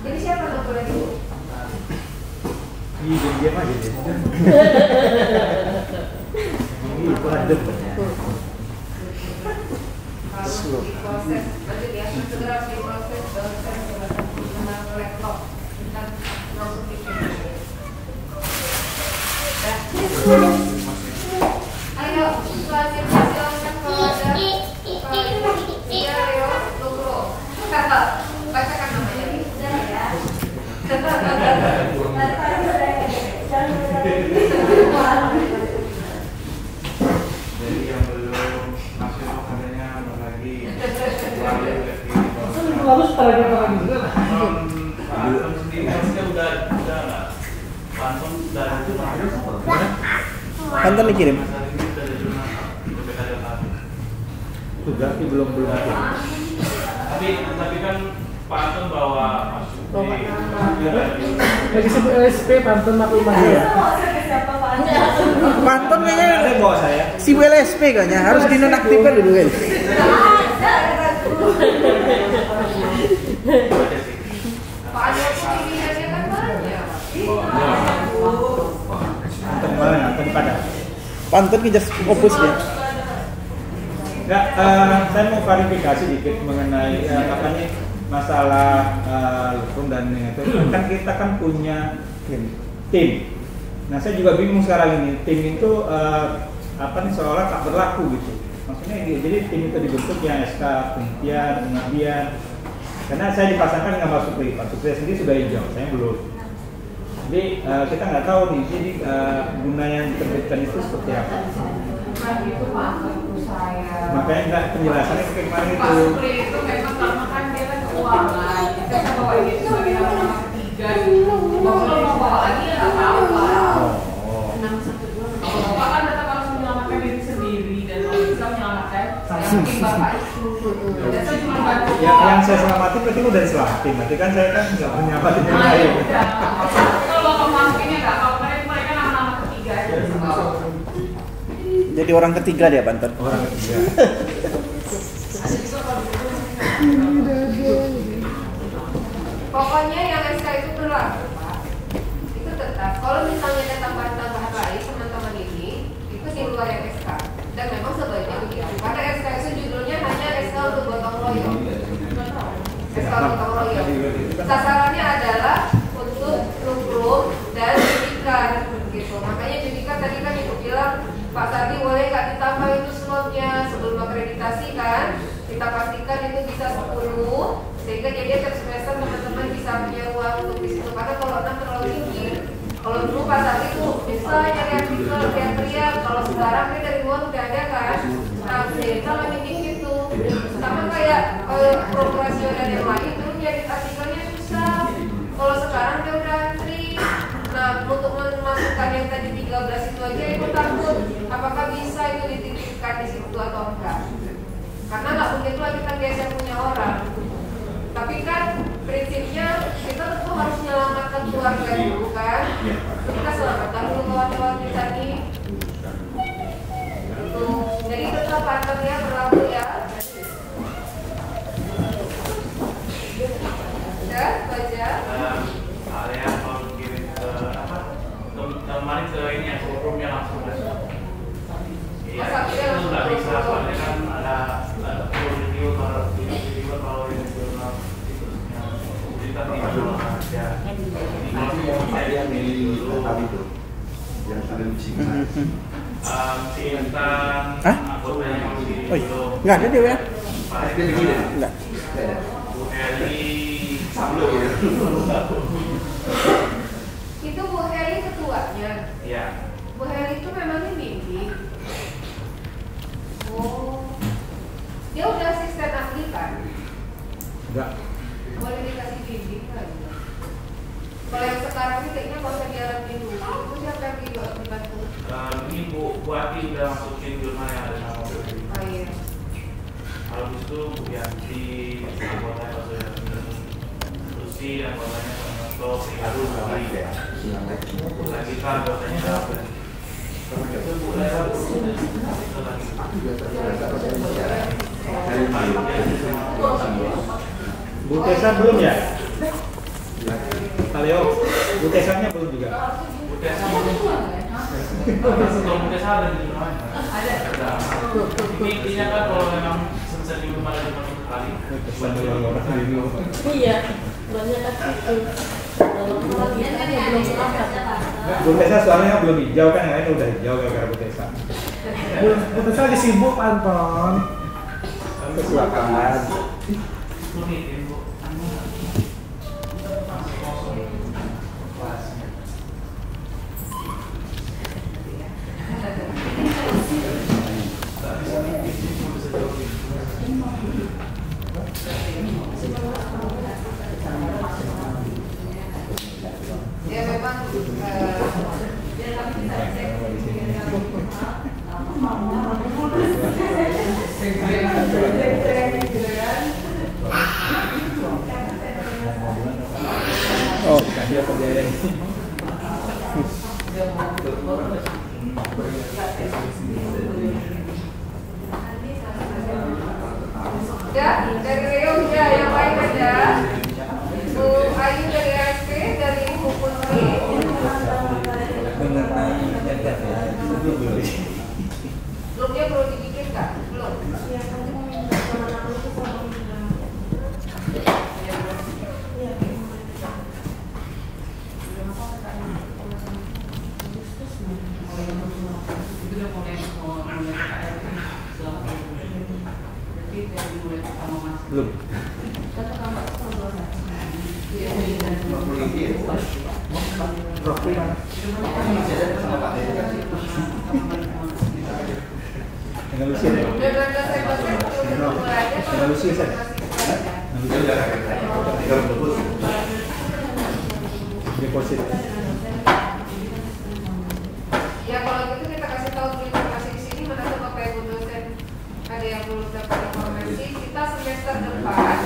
Jadi siapa yang boleh dulu? Iya, diam aja deh. Itu adem. Harus diproses, lanjut ya, segera diproses dosen dengan laptop dan langsung dikirim. Ayo, selanjutnya silakan kalau ada Iya, Leo, Lugro. Bacakan namanya nih. Ya. Jadi yang belum masuk katanya lagi Harus target orang juga lah. Pantun sendiri harusnya udah nggak? Pantun dari itu terakhir Pantun dikirim. masalah ini udah ada jurnal BPK Jakarta. juga tapi belum Tapi kan pantun bawa masuk Lagi sebut LSP pantun maklumah ya. Pantun kayaknya ada bawa saya. si WLSP kayaknya harus dinonaktifkan dulu kan. Pak Joko pilihannya kan banyak. Antum mana? Antum pada. Pantun ke just opus ya. Enggak, saya mau klarifikasi dikit mengenai apa nih masalah hukum dan itu. Kan kita kan punya tim. Nah, saya juga bingung sekarang ini. Tim itu apa nih seolah tak berlaku gitu. Maksudnya jadi tim itu dibentuk yang SK, penelitian, pengabdian. Karena saya dipasangkan nggak masuk Supri. Pak Supri sendiri sudah hijau, saya belum. Jadi kita nggak tahu nih, jadi guna yang diterbitkan itu seperti apa. Itu Pak menurut saya. Makanya nggak penjelasannya kayak kemarin Pak itu. Supri itu memang karena kan dia kan keuangan. Kita kan bawa ini sebagai nama ketiga. Mau bawa lagi ya nggak apa-apa. Bapak kan tetap harus menyelamatkan diri sendiri dan kalau bisa menyelamatkan yang penting Bapak itu. Dan saya cuma bantu. Ya, yang saya selamatin berarti udah diselamatin. Berarti kan saya kan nggak menyelamatin yang lain. Kalau Bapak masukin ya nggak apa-apa. Mereka nama-nama ketiga aja. Jadi orang ketiga dia pantun. Orang ketiga. Pokoknya yang SK itu berlaku, Pak. Itu tetap. Kalau misalnya ada tambahan-tambahan lain teman-teman ini, itu di luar yang SK. Dan memang sebaiknya begitu. Karena SK itu judulnya hanya SK untuk gotong royong. SK gotong royong. Sasarannya adalah untuk lukrum dan judikan, gitu. Makanya judikan tadi kan ibu bilang, Pak Sardi boleh nggak ditambah itu slotnya sebelum akreditasi kan? Kita pastikan itu bisa 10 sehingga jadi tiap semester teman-teman bisa punya uang untuk di situ. Karena kalau 6 terlalu tinggi. Kalau dulu Pak Sardi tuh bisa nyari artikel teriak-teriak. Kalau sekarang dia dari luar udah ada kan? Nah, kita lagi dikit tuh. Sama kayak proporsional yang lain dulu nyari artikelnya susah. Kalau sekarang dia udah antri. Nah, untuk memasukkan yang tadi 13 itu aja ibu takut apakah bisa itu dititipkan di situ atau enggak. Karena nggak mungkin lah kita biasa punya orang. Tapi kan prinsipnya kita tentu harus menyelamatkan keluarga dulu kan. Kita selamatkan dulu kawan-kawan kita nih. Jadi tetap partnernya berlaku ya. Sudah baca. Area kalau kirim ke apa? Kemarin ke ini ya, forumnya langsung masuk. Iya, itu nggak bisa soalnya kan ada video kalau ini jurnal itu. di bawah aja. Saya milih tadi itu yang sudah disimpan. Tentang anggota yang masih belum. Nggak ada Dewa? Enggak. Bu Eli Sebelum ya. Itu Bu Heli ketuanya. ya. Bu Heli itu memangnya bimbing. Oh, dia udah asisten ahli kan? Enggak. Boleh dikasih bimbing kan? Kalau yang sekarang ini kayaknya kalau saya diarahin dulu, itu siapa yang dibantu? Ini Bu Ati udah masukin jurnal yang ada nama Bu Eli. Oh iya. Kalau itu Bu Yanti, anggotanya Pak Soeharto, Lucy, anggotanya Pak Noto, Riharu, lagi kan anggotanya apa? Itu Bu Lera, itu lagi. Bu Tessa belum ya? Kaleo, Bu Tessanya belum juga. Bu Tessa kalau Bu Tessa ada di jurnalnya. Ada. Ini intinya kan kalau memang semester di rumah ada kali. Iya, banyak kan itu. Kalau kemudian kan belum sepakat. Bu Tessa soalnya belum hijau kan, yang lain udah hijau gara-gara Bu Tessa. Putus lagi sibuk Anton. Kesilakan. Ini Bu. Ya memang Oh, dia kerjain. ya dari Leo ya, yang lain ada Bu Ayu dari ASP, dari Bu Putri. Grupnya perlu dibikin nggak? Belum. Belum. Dengan Lucy ya? Dengan dosen-dosen perlu belajar Dengan Lucy ya? Deposit. ya kalau gitu kita kasih tahu dulu informasi di sini, mana tuh Bapak Ibu dosen ada yang belum dapat informasi. Kita semester depan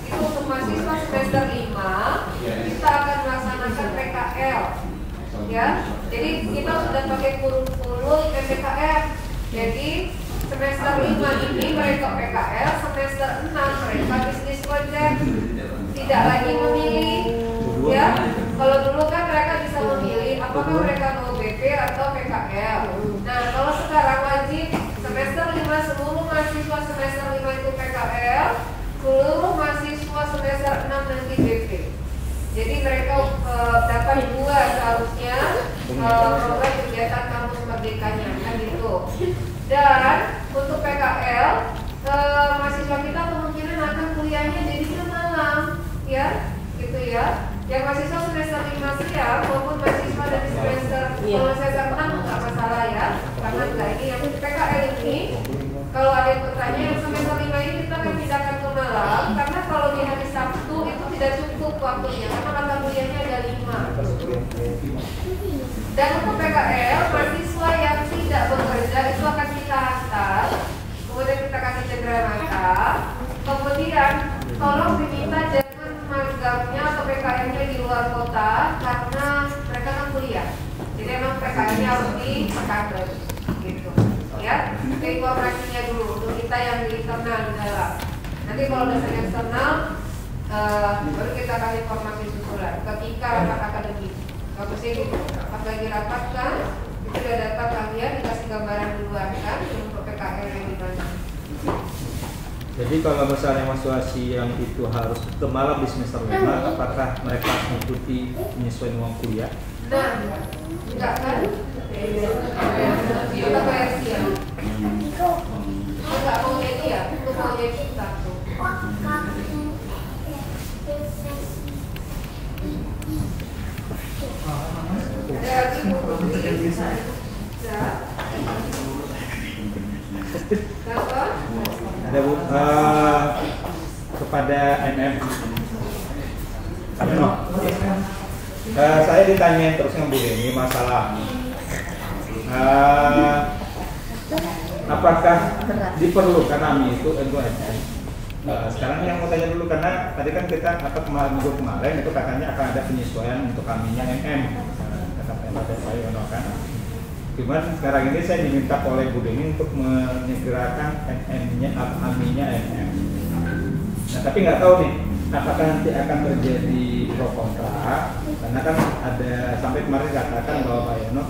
itu untuk mahasiswa semester 5 kita akan melaksanakan PKL ya. Jadi kita sudah pakai kurikulum PPKM. Jadi semester 5 ini mereka PKL, semester 6 mereka bisnis project. Tidak lagi memilih ya. Kalau dulu kan mereka bisa memilih apakah mereka mau BP atau PKL. Nah, kalau sekarang wajib semester 5 seluruh mahasiswa semester 5 itu PKL, seluruh mahasiswa semester 6 nanti BP. Jadi mereka dapat dua seharusnya program kegiatan kampus merdekanya kan gitu. Dan untuk PKL mahasiswa kita kemungkinan akan kuliahnya jadinya malam ya, gitu ya. Yang mahasiswa semester 5 siang maupun mahasiswa dari semester kalau semester 6 nggak masalah ya, karena enggak ini yang PKL ini. Kalau ada yang bertanya yang semester 5 ini kita akan pindahkan ke malam karena kalau di hari Sabtu itu tidak cukup waktunya karena mata kuliahnya ada 5. Dan untuk PKL mahasiswa yang tidak bekerja itu akan kita hantar, kemudian kita kasih cendera mata, kemudian tolong diminta jangan magangnya atau PKL-nya di luar kota karena mereka kan kuliah. Jadi emang PKL-nya harus di kampus gitu. Ya, itu informasinya dulu untuk kita yang di internal di dalam. Nanti kalau dosen eksternal baru kita kasih informasi susulan ketika rapat akademik. Bagusnya gitu. Pas lagi rapat kan, itu udah dapat kalian dikasih gambaran duluan kan untuk PKL yang di mana. Jadi kalau misalnya mahasiswa yang itu harus ke malam di semester 5, apakah mereka harus mengikuti penyesuaian uang kuliah? Nah, enggak kan? Kita koreksi ya. Enggak mau jadi ya, untuk mau jadi kita tuh. Ada lagi buku Ada Bu, kepada MM. Saya ditanyain terus Bu Deni masalah apakah diperlukan AMI itu end-to-end. Sekarang yang mau tanya dulu, karena tadi kan kita minggu kemarin itu katanya akan ada penyesuaian untuk AMI-nya MM, kata Pak Yono kan. Cuman sekarang ini saya diminta oleh Bu Deni untuk menyegerakan AMI-nya MM. Nah tapi nggak tahu nih, apakah nanti akan terjadi pro kontra, karena kan ada sampai kemarin dikatakan bahwa Pak Yono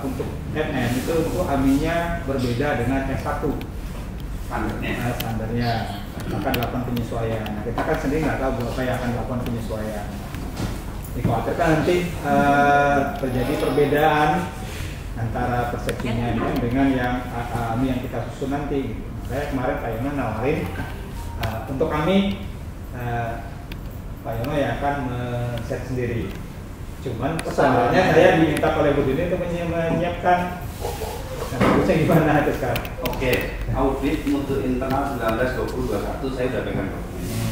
untuk MM itu untuk AMI-nya berbeda dengan S1 standarnya akan dilakukan penyesuaian. Nah, kita kan sendiri nggak tahu berapa yang akan dilakukan penyesuaian. Dikhawatirkan nanti terjadi perbedaan antara persepsinya MM dengan yang AMI yang kita susun nanti. Saya kemarin Pak Yono nawarin untuk AMI Pak Yono yang akan men-set sendiri. Cuman sebenarnya saya diminta oleh Bu Deni untuk menyiapkan. Nah, bagusnya gimana itu sekarang? Oke, audit mutu internal 19-20-21 saya sudah pegang dokumennya.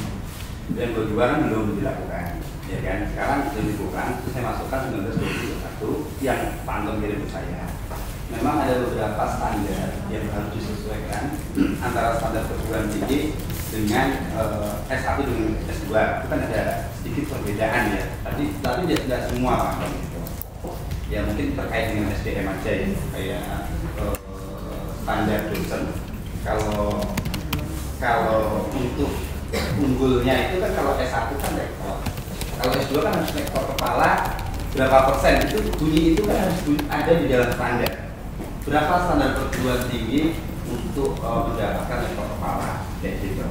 Dan berdua kan belum dilakukan, ya kan? Sekarang sudah dibuka, saya masukkan 19-20-21 yang pantau kirim ke saya. Memang ada beberapa standar yang harus disesuaikan antara standar perguruan tinggi dengan S1 dengan S2. Itu kan ada sedikit perbedaan ya. Tapi tidak semua Pak. Ya mungkin terkait dengan SDM aja ya, kayak standar dosen. Kalau untuk unggulnya itu kan kalau S1 kan rektor, kalau S2 kan harus rektor kepala berapa persen, itu bunyi itu kan harus ada di dalam standar. Berapa standar perguruan tinggi untuk mendapatkan rektor kepala, kayak gitu.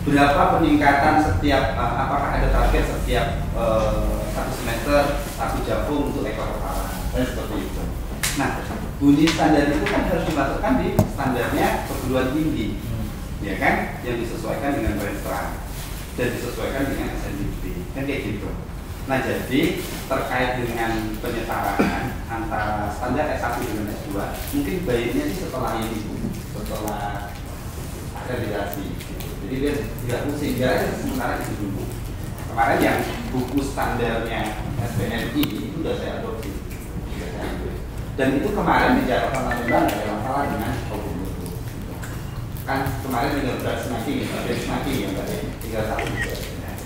Berapa peningkatan setiap apakah ada target setiap 1 semester 1 jabung untuk rektor kepala, dan seperti itu. Nah, bunyi standar itu kan harus dimasukkan di standarnya perguruan tinggi, ya kan, yang disesuaikan dengan registrar dan disesuaikan dengan SNBP, kan kayak gitu. Nah, jadi terkait dengan penyetaraan antara standar S1 dengan S2, mungkin baiknya sih setelah ini, setelah akreditasi. Jadi dia tidak pusing, dia sementara itu dulu. Kemarin yang buku standarnya SBMI itu sudah saya adopsi. Dan itu kemarin di catatan nasional ada masalah dengan hukum itu. Kan kemarin tinggal berat snacking, ada snacking yang tadi tinggal 1.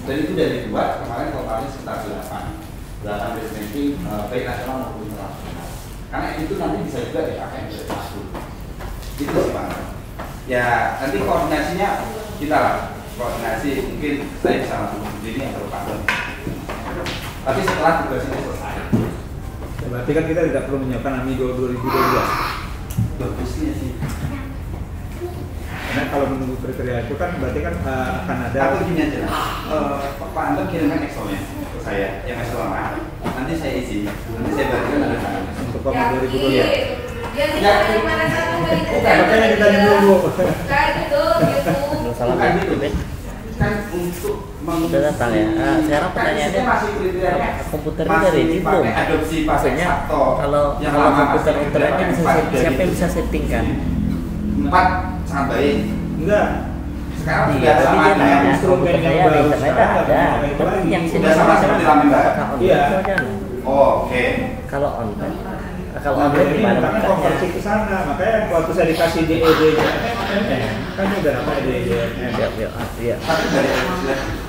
Dan itu sudah dibuat kemarin totalnya sekitar 8 snacking baik nasional maupun internasional. Karena itu nanti bisa juga dipakai menjadi satu. Itu sih Pak. Ya nanti koordinasinya kita lah, koordinasi mungkin saya bisa langsung begini yang terpantau. Tapi setelah tugas ini selesai. Berarti kan kita tidak perlu menyiapkan AMI 2022. Bagusnya sih. Karena kalau menunggu kriteria itu kan berarti kan akan ada. Aku gini aja, Pak Anton kirimkan Excel-nya ke saya, yang Excel lama. Nanti saya isi, nanti saya berikan ada tangan. Untuk AMI 2022. Ya, mana satu Makanya ditanya dulu. kayak gitu. Salah Bukan gitu, Ben. kan untuk Udah datang ya. Sekarang pertanyaannya, masih kriterianya komputer ini dari ini belum? adopsi Maksudnya kalau yang kalau lama komputer masih internetnya bisa kriterianya siapa yang bisa setting kan? 4 sangat baik. Enggak. Sekarang Iya, sudah tapi sama dia dengan nanya instrumen komputer yang saya di baru internet sekarang ada, nggak tapi ada yang lagi. sini Udah sama seperti Lamin Mbak? Iya. Oke. Kalau online, kalau Nah, online ini gimana karena bukanya? konversi ke sana, makanya waktu saya dikasih DED-nya kan udah apa DED-nya. Iya. Tapi dari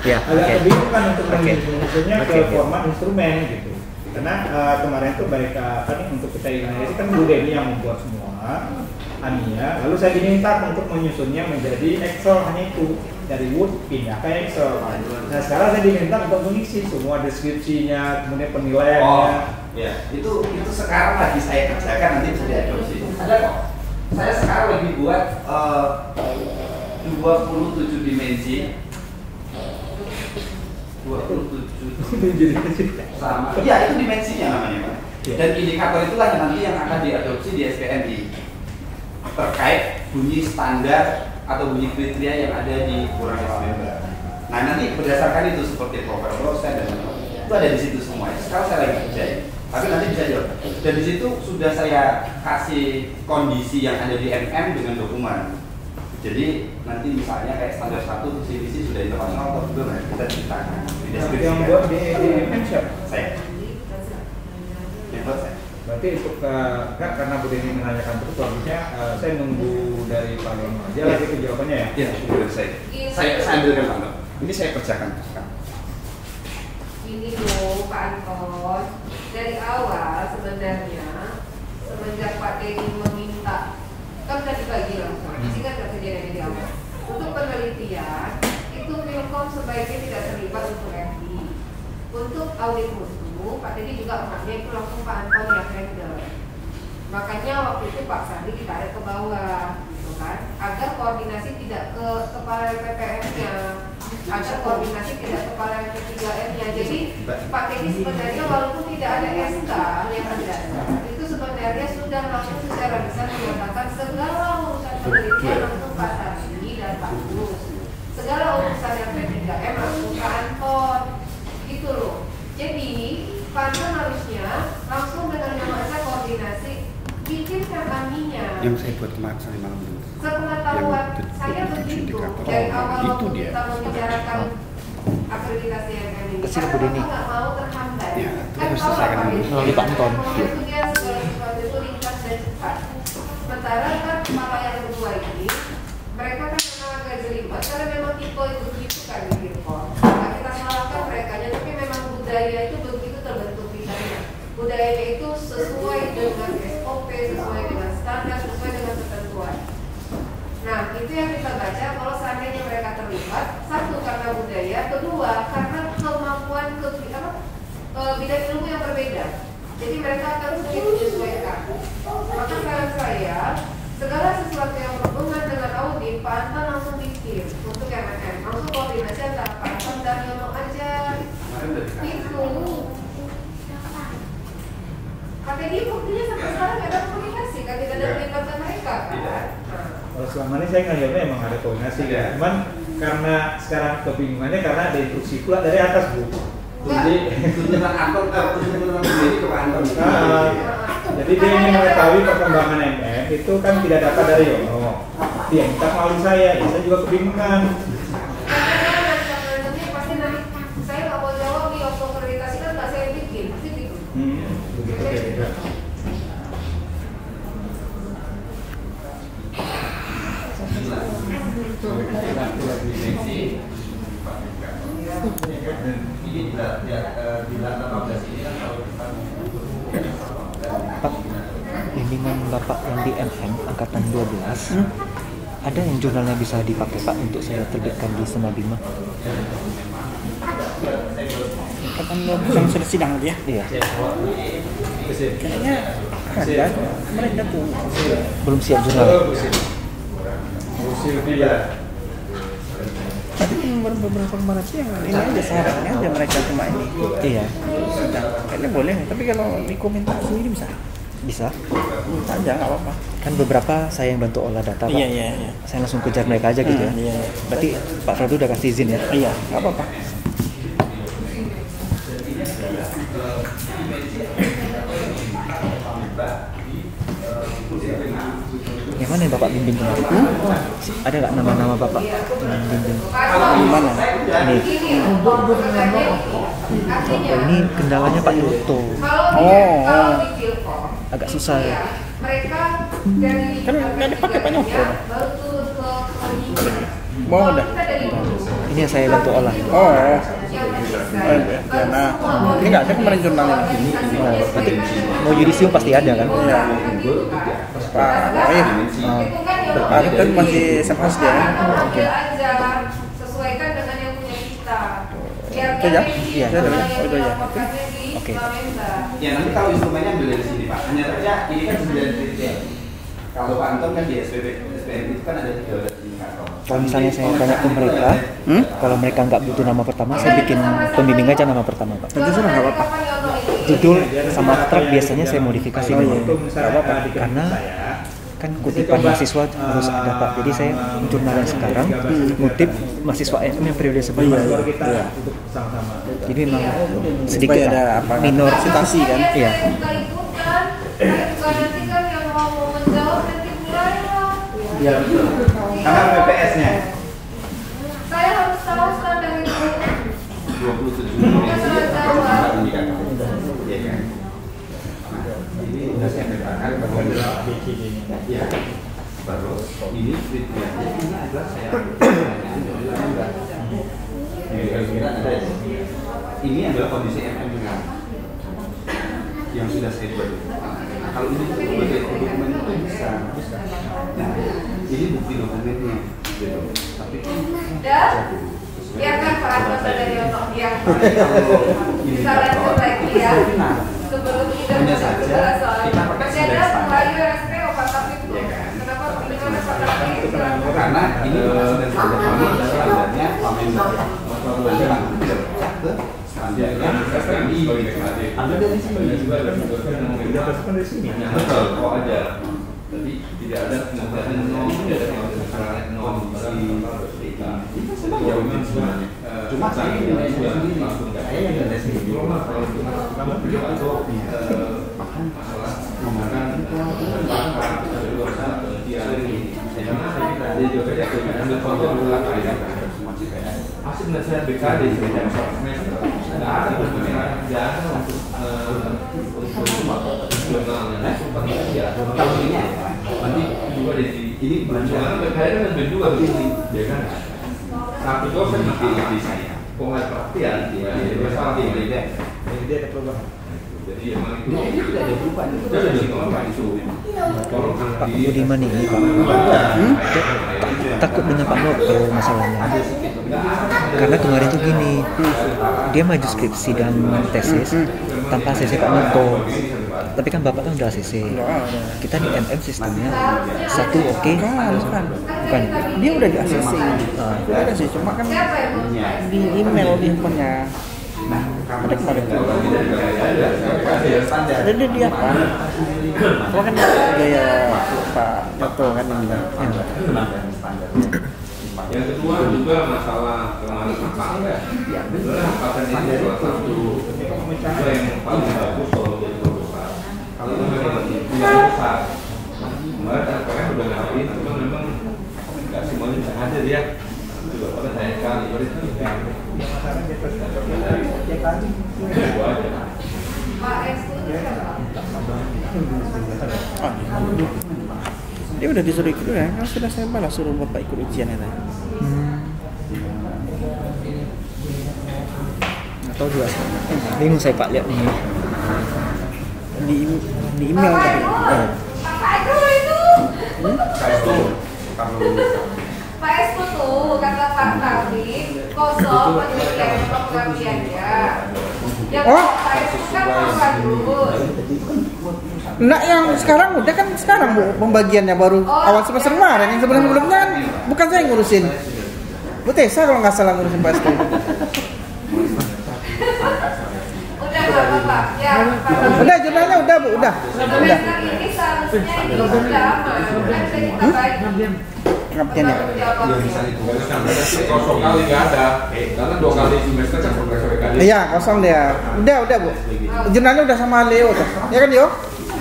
Ya, Agak oke. kebingungan untuk Oke. menyusunnya Oke, ke oke. format instrumen gitu. Karena kemarin tuh baik apa nih untuk kita ini kan Bu Deni yang membuat semua Ania, lalu saya diminta untuk menyusunnya menjadi Excel, hanya itu dari Word pindah ke Excel. Nah sekarang saya diminta untuk mengisi semua deskripsinya, kemudian penilaiannya. ya itu sekarang lagi saya kerjakan, nanti bisa diadopsi. Ada kok. Saya sekarang lagi buat 27 dimensi. 27 sama. Iya, itu dimensinya namanya, Pak. Dan indikator itulah yang nanti yang akan diadopsi di SPNI terkait bunyi standar atau bunyi kriteria yang ada di Quran member. Nah, nanti berdasarkan itu seperti profil proses dan itu ada di situ semua. Sekarang saya lagi kerjain, tapi nanti bisa jawab. Dan di situ sudah saya kasih kondisi yang ada di MM dengan dokumen. Jadi nanti misalnya kayak standar 1 visi sudah internasional atau belum ya, kita ceritakan. Yang buat di MM siapa? Saya. Yang buat saya. Berarti untuk Kak, karena Bu Deni menanyakan terus, harusnya saya nunggu dari Pak Yono aja lagi itu jawabannya ya? Iya, boleh saya ambilkan Pak. Ini saya kerjakan. Ini loh Pak Anton, dari awal sebenarnya semenjak Pak Denny meminta, kan sudah dibagi langsung, di sini kan sudah kejadian di awal. Untuk penelitian, itu Filkom sebaiknya tidak terlibat untuk FI. Untuk audit mutu, Pak Denny juga emaknya itu langsung Pak Anton yang handle. Makanya waktu itu Pak Sandi ditarik ke bawah, gitu kan, agar koordinasi tidak ke kepala PPM-nya, agar koordinasi tidak ke kepala P3M-nya. Jadi Pak Denny sebenarnya walaupun tidak ada SK yang mendasar, itu sebenarnya sudah langsung secara lisan menyatakan segala urusan penelitian langsung Pak Sandi dan Pak Gus, segala urusan yang P3M langsung Pak Anton, gitu loh. Jadi Pak Anton harusnya langsung dengan mengajak koordinasi bikinkan kaminya. Yang saya buat kemarin saya malam dulu. Sepengetahuan saya begitu dari awal waktu kita membicarakan akreditasi MM ini. Kasih ke Bu Karena Deni. Bapak nggak mau terhambat. Ya, Kan harus kalau selesaikan Pak dulu. Denny Melalui Pak Anton. itu dia segala sesuatu itu ringkas dan cepat. Sementara kan kepala yang kedua ini, mereka kan memang agak jelimet karena memang tipe itu begitu kan di Filkom. Nggak kita salahkan mereka, tapi memang budaya itu begitu terbentuk pikirannya. Budayanya itu sesuai dengan SOP, sesuai dengan standar, sesuai dengan ketentuan. Nah, itu yang kita baca kalau seandainya mereka terlibat, satu karena budaya, kedua karena kemampuan bidang ilmu yang berbeda. Jadi mereka akan sulit menyesuaikan. Maka saran saya, segala sesuatu yang berhubungan dengan audit, Pak Anton langsung bikin untuk MM, langsung koordinasi antara Pak Anton dan Yono aja. Itu. Pak Denny buktinya sampai sekarang nggak ada komunikasi kan, tidak ada melibatkan mereka kan. Kalau selama ini saya ngelihatnya emang ada koordinasi ya. Cuman karena sekarang kebingungannya karena ada instruksi pula dari atas Bu. Jadi tuntutan Anton sendiri ke Pak Anton. Jadi dia ingin mengetahui perkembangan MM itu kan tidak dapat dari Yono. Dia minta melalui saya juga kebingungan. Pasti nanti saya nggak mau jawab di waktu akreditasi kan nggak saya bikin, pasti gitu. Begitu ya. Pak, bimbingan Bapak yang di MM angkatan 12 ada yang jurnalnya bisa dipakai Pak untuk saya terbitkan di Semabima? Kapan yang sudah sidang dia? Iya. Kayaknya ada. Kemarin datang. Belum siap jurnal. Tapi baru beberapa kemarin sih yang ini aja sarannya aja mereka cuma ini. Iya. Sidang. Kayaknya boleh. Tapi kalau di komentar sendiri bisa. Bisa. Minta aja nggak apa-apa. Kan beberapa saya yang bantu olah data Pak. Iya. Saya langsung kejar mereka aja gitu ya. Iya. Berarti Pak Fradu udah kasih izin ya? Iya, nggak apa-apa. Yang mana yang Bapak bimbing kemarin? Ada nggak nama-nama Bapak yang bimbing? Gimana? Ini. Oh, ini kendalanya Pak Toto. Kalau di Filkom Agak susah ya. mereka dari Kan nggak dipakai Pak Nyokro. baru turun ke penyidik. Mau Kalau udah? kita dari dulu, Ini yang saya bantu olah. Oh, yang register, ya, nah, ini nggak ada kemarin jurnalnya. Oh, berarti mau yudisium pasti ada kan? Iya. Pak Arif. Pak Arif kan masih SMA dia. Oke. Aja sesuaikan dengan yang punya kita. Biar Itu ya? Iya. Itu ya. Oke. Ya nanti kalau instrumennya ambil dari sini Pak. Hanya saja ini kan 9 kriteria. Kalau Pak Anton kan di SPM itu kan ada 13 Kalau misalnya saya tanya ke mereka, kalau mereka nggak butuh nama pertama, saya bikin pembimbing aja nama pertama, Pak. Tentu sudah nggak apa-apa. Judul sama abstrak biasanya saya modifikasi Oh, iya. dulu. Nggak apa-apa. Karena kan kutipan mahasiswa harus ada, Pak. Jadi saya jurnal yang sekarang ngutip mahasiswa FM yang periode sebelumnya. kita untuk sama-sama. Jadi memang sedikit Supaya ada lah, apa, minor citasi kan? Iya. Iya betul. Karena PPS-nya. Saya harus tahu standar itu. 27 pendidikan. Iya kan? Ini udah saya katakan bahwa ya, baru ini kriteria ini adalah saya ini adalah kondisi FM dengan yang sudah saya buat. Nah, kalau ini sebagai dokumen itu bisa. Nah, ini bukti dokumennya, gitu. Tapi Dan biarkan peraturan dari untuk yang bisa lanjut lagi ya. Sebelum kita bicara soal masih ada Melayu SPO Pak Tapip tuh. Kenapa begini ada Pak Tapip? karena ini sudah kami standarnya pamen ke standarnya SMI ada dari sini betul kok ada tapi tidak ada cuma asik nasihat BKD tidak ada kalau ini nanti juga ini belanjaan BKD kan juga begini ya kan satu dosen di saya pengertian beda Jadi ada perubahan. jadi emang itu tidak ada perubahan itu Pak Budiman ini, Pak. Takut dengan Pak Noto masalahnya. Karena kemarin tuh gini, dia maju skripsi dan tesis tanpa ACC Pak Noto. Tapi kan Bapak kan udah ACC. Kita di MM sistemnya satu oke. Bukan. Dia udah di ACC. Udah ada sih, cuma kan di email di handphonenya. Ada kemarin. Ada dia apa? Kalau kan gaya Pak Joto kan yang bilang. Yang kedua juga masalah kemarin paten ini salah satu juga yang paling bagus kalau jadi proposal. Kalau memang punya besar, kemarin LPM udah ngapain, cuma memang nggak semuanya bisa hadir ya. Juga pada saya kali itu Pak S itu Dia udah disuruh ikut ya, kan sudah saya balas suruh Bapak ikut ujian ya tadi. Atau dua. Bingung saya Pak lihat ini. Di email tadi. Pak Eko itu. Pak Eko tuh kata Pak Tapip kosong penelitian pengabdiannya. Yang Pak Eko kan mau lanjut. Nah yang sekarang udah kan sekarang Bu pembagiannya baru awal semester kemarin, yang sebelum-sebelumnya kan bukan saya yang ngurusin. Bu Tessa kalau nggak salah ngurusin Pak ST. Udah nggak apa-apa. Ya, Pak. Udah jurnalnya udah Bu, udah. Semester ini seharusnya ini sudah aman. Kan bisa kita baik. Pengabdiannya. kosong kali nggak ada, karena 2 kali semester kan profesor BKD. Iya kosong dia. Udah Bu. Jurnalnya udah sama Leo tuh. Ya kan Leo?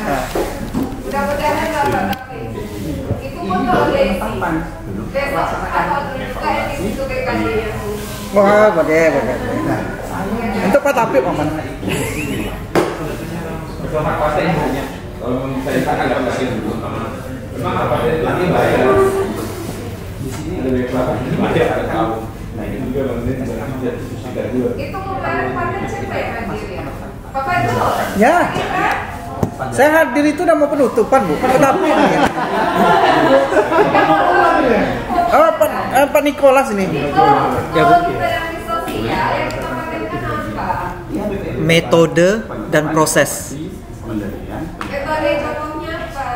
Mudah-mudahan Pak Tapip. Itu pun kalau dia isi. Besok atau juga yang di situ BKD yang Wah, boleh. Untuk Pak Tapip aman. Selama paten hanya kalau saya akan dapat lagi dulu. Memang apa itu bayar. Di sini ada berapa? Bayar ada tahu. Nah ini juga mengenai itu kemarin paten siapa yang hadir ya? Bapak itu? Ya. Saya hadir itu udah mau penutupan Bu. Pak Tapip ini. Oh, Pak Nicholas ini. Ya Bu. Kita yang di sosial yang kita patenkan apa? Metode dan proses. Metode contohnya apa?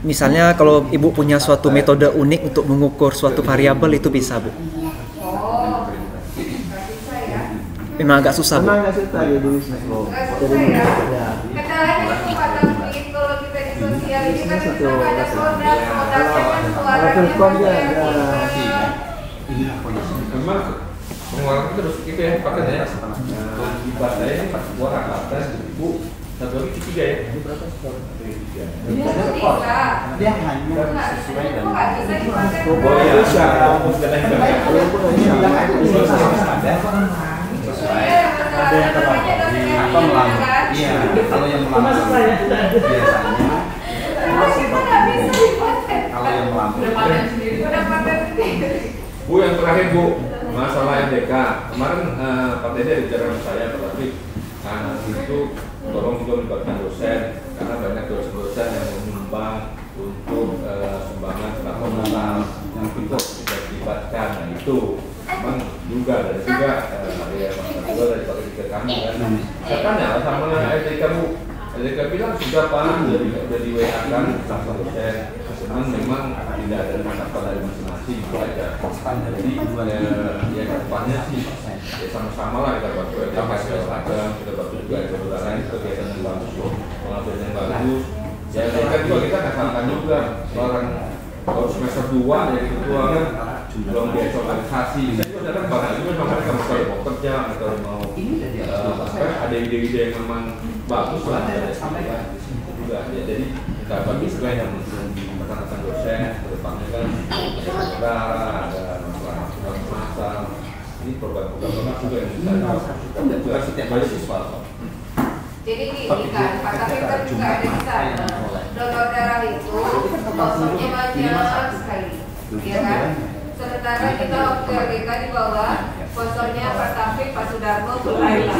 Misalnya kalau ibu punya suatu metode unik untuk mengukur suatu variabel itu bisa bu. Oh, nggak bisa ya. Memang agak susah bu. Memang nggak susah ya di bisnis lo. Nggak susah ya. Kendalanya itu pada bikin kalau kita di sosial ini kan kita ada modalnya kan suaranya Memang pengeluaran terus itu ya paketnya. Buat saya ini pas gua atas bu satu lagi ketiga ya. Ini berapa skor? Tiga. Dia hanya sesuai dengan Ada yang apa melamar? Iya, kalau yang melamar biasanya kalau yang melamar Bu yang terakhir Bu, masalah NDK. Kemarin Pak Dede bicara sama saya, tetapi itu tolong juga melibatkan dosen karena banyak dosen-dosen yang menyumbang untuk sumbangan nasional yang tidak dilibatkan. Nah itu memang juga dari juga ya masalah juga dari Pak Dede kami kan. Katanya sama NDK Bu, NDK bilang sudah Pak, sudah di WA kan sama dosen. Cuman memang tidak ada tanggapan dari masing-masing aja. Jadi ya depannya sih ya sama-sama lah kita bantu kita bantu juga saudara ini kegiatan yang bagus, pengajaran yang bagus. Ya mereka juga kita kasarkan juga orang kalau semester 2 ya ketua kan belum biasa organisasi. Itu kan banyak juga memang mereka mau kerja atau mau ada ide-ide yang memang bagus lah juga. Ya jadi kita bagi juga yang rekan-rekan dosen, kedepannya kan ada saudara, ada masalah ini program-program juga yang bisa juga setiap mahasiswa. Jadi gini kan, Pak Taufik kan juga ada di sana. Donor darah itu kosongnya banyak sekali, ya kan? Sementara kita waktu RDK di bawah, sponsornya Pak Taufik, Pak Sudarmo, Bu Laila.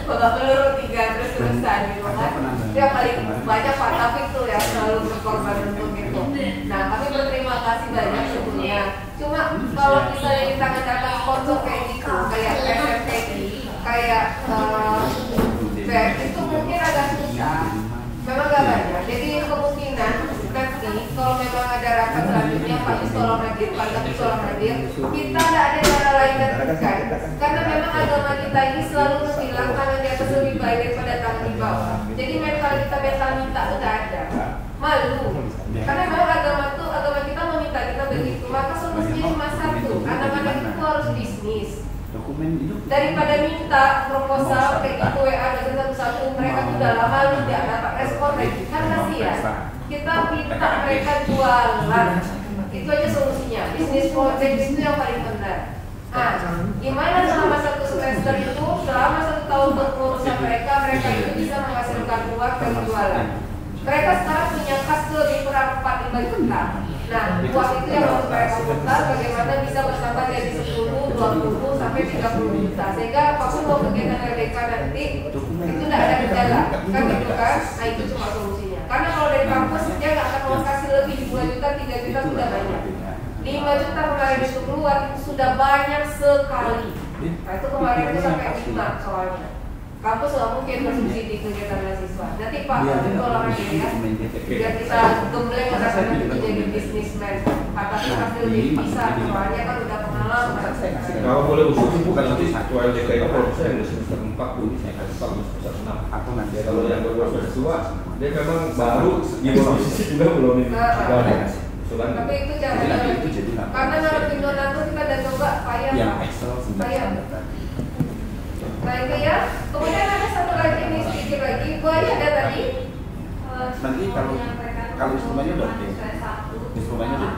Bapak peluru 3 terus-terusan gitu kan. Yang paling banyak Pak Taufik tuh yang selalu berkorban untuk itu. Nah, kami berterima kasih banyak sebetulnya. Cuma kalau misalnya kita ngadakan sponsor kayak gitu, kayak SFTI, kayak BEM itu mungkin agak susah. Memang gak banyak. Jadi kemungkinan nanti kalau memang ada rapat selanjutnya Pak Yus tolong hadir, Pak Taufik tolong hadir, kita tidak ada cara lain dan bukan. Karena memang agama kita ini selalu bilang tangan di atas lebih baik daripada tangan di bawah. Jadi mental kita mental minta udah ada. Malu. Karena memang agama kita meminta kita begitu. Maka solusinya cuma satu, anak-anak itu harus bisnis. Daripada minta proposal kayak gitu WA dan satu-satu mereka sudah lama lu tidak dapat respon lagi kan kasihan. Kita minta mereka jualan, itu aja solusinya. Bisnis project itu yang paling benar. Nah, gimana selama 1 semester itu, selama 1 tahun pengurusan mereka itu bisa menghasilkan uang dari jualan. Mereka sekarang punya kas lebih kurang 4-5 juta. Nah, uang itu yang harus mereka putar bagaimana bisa bertambah dari 10, 20, sampai 30 juta. Sehingga apapun mau kegiatan RDK nanti, itu tidak ada kendala. Kan gitu kan? Nah, itu cuma solusinya. Karena kalau dari kampus, dia nggak akan mau kasih lebih 2 juta, 3 juta sudah banyak. 5 juta kemarin itu keluar, itu sudah banyak sekali. Nah, itu kemarin itu sampai 5 soalnya. Kampus nggak mungkin bersubsidi kegiatan mahasiswa. Nanti Pak, tolong aja ya, biar kita gembleng rasanya itu jadi bisnismen. Pak Tapi pasti lebih bisa, soalnya kan udah pengalaman. Kalau boleh usul bukan nanti ketua LDK itu kalau saya yang semester 4 Bu, saya kasih semester 6. Aku nanti kalau yang berdua dia memang baru di posisi juga belum ini. Tapi itu jangan, karena dalam Indonesia kita udah coba payah. Baik ya, kemudian ada satu lagi nih sedikit lagi, Bu Ayi ada tadi. Nanti kalau instrumennya udah oke, instrumennya udah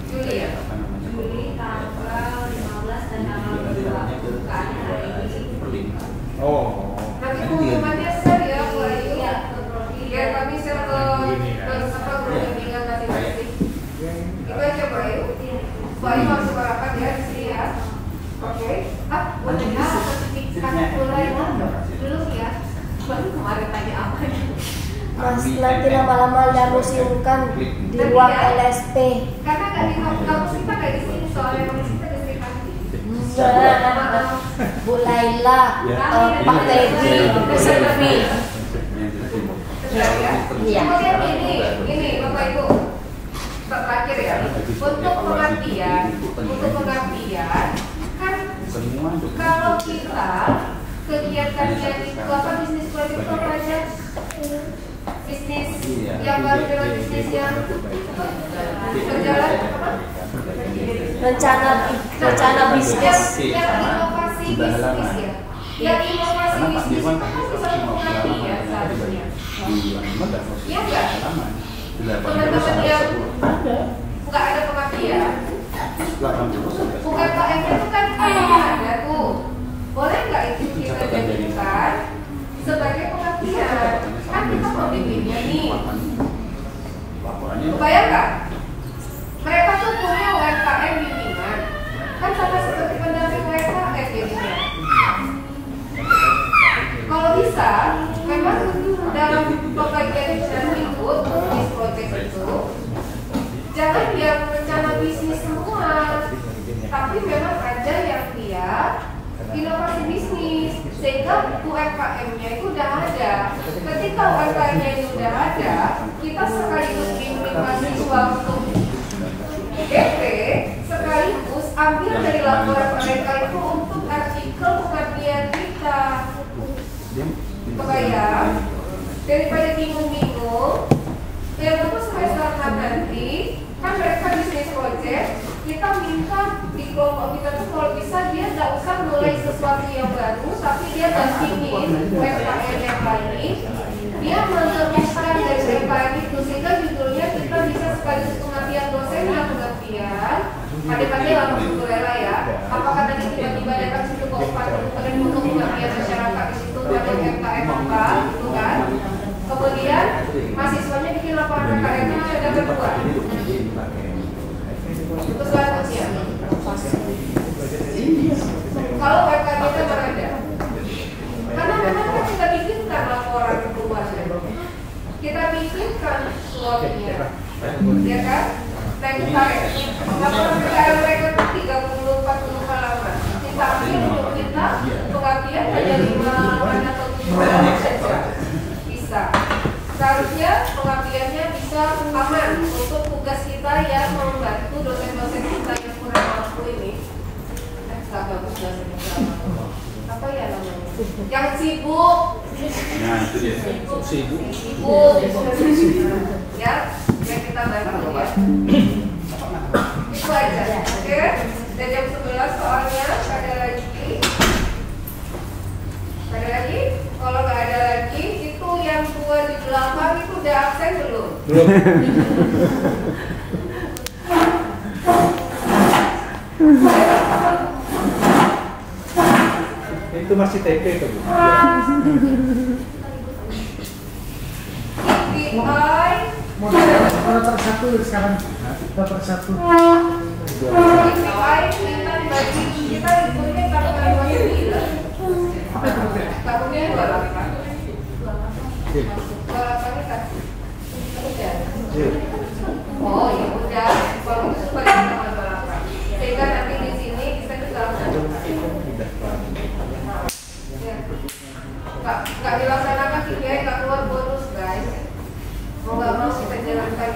Juli ya? Juli tanggal 15 dan tanggal 20 kan hari ini. Oh. Nanti pengumumannya share ya Bu Ayu ya. Biar kami share ke grup bimbingan masing-masing. Itu aja Bu Ayu. Bu Ayu langsung merapat ya di sini ya. Oke. Boleh ya sertifikat mulai dulu ya. Baru kemarin tanya apa ya? Mas, nanti lama-lama harus diumumkan di ruang LSP. Karena nggak di kampus kita kayak di sini soalnya kampus kita di sini. Bu Laila, Pak Teddy, Silvi. Iya. Kemudian ini Bapak Ibu terakhir ya, untuk pengabdian kan kalau kita kegiatannya itu apa, bisnis proyek itu apa aja? Bisnis yang baru dengan bisnis yang berjalan apa? Rencana bisnis. Yang inovasi bisnis ya. Yang inovasi bisnis itu kan bisa pengabdian seharusnya. Iya enggak? Teman-teman yang nggak ada pengabdian, bukan Pak Eko itu kan ada tuh. Boleh nggak itu kita jadikan sebagai pengabdian? Kan kita pemimpinnya nih. Kebayang nggak? Mereka tuh punya UMKM bimbingan, kan sama seperti pendamping UMKM jadinya. Kalau bisa, memang dalam pembagian rencana ikut bisnis project itu, jangan yang rencana bisnis semua, tapi memang ada yang dia inovasi bisnis, sehingga UMKM-nya itu udah ada. Ketika UMKM-nya itu udah ada, kita sekaligus bimbing mahasiswa untuk DP, sekaligus ambil dari laporan mereka itu untuk artikel pengabdian kita. Kebayang? Daripada bingung-bingung, yang untuk semester 6 nanti, kan mereka bisnis project, kita minta di kelompok kita tuh kalau bisa dia nggak usah mulai sesuatu yang baru, tapi dia dampingin UMKM yang lain, dia meneruskan dari UMKM itu, sehingga judulnya kita bisa sekaligus pengabdian dosen yang pengabdian, ada-ada lama rela ya. Apakah nanti tiba-tiba datang situ ke UPAD untuk pengabdian masyarakat di situ ada UMKM apa, gitu kan? Kemudian mahasiswanya bikin laporan KKN-nya ada berdua. Itu selanjutnya. Kalau UMKM-nya berada, karena memang kan kita bikinkan laporan keluarnya, kita bikinkan swabnya, ya kan? Dan laporan KKN mereka itu 30-40 halaman. Kita ambil untuk kita pengabdian hanya 5 halaman atau 7 halaman saja. Bisa. Seharusnya pengabdiannya bisa aman untuk tugas kita yang membantu dosen-dosen kita yang kurang mampu ini. Gak bagus dosennya kurang mampu. Apa ya namanya? Yang sibuk. Nah, itu dia. Sibuk. Ya, yang kita bantu ya. Itu aja. Oke. Dan jam 11 soalnya ada lagi. Ada lagi? Kalau nggak ada lagi, itu yang 28 itu udah absen belum? Belum. Itu masih TP itu, Bu. KPI Kloter 1 sekarang. Kloter 1. KPI kita bagi kita hitungnya kalau kalimatnya gila. Tahunnya 28. 28 kan? Udah. Oh ya udah. Kalau itu seperti sama 28. Sehingga nanti di sini kita bisa nggak dilaksanakan KPI nggak keluar bonus guys. Mau nggak mau kita jalankan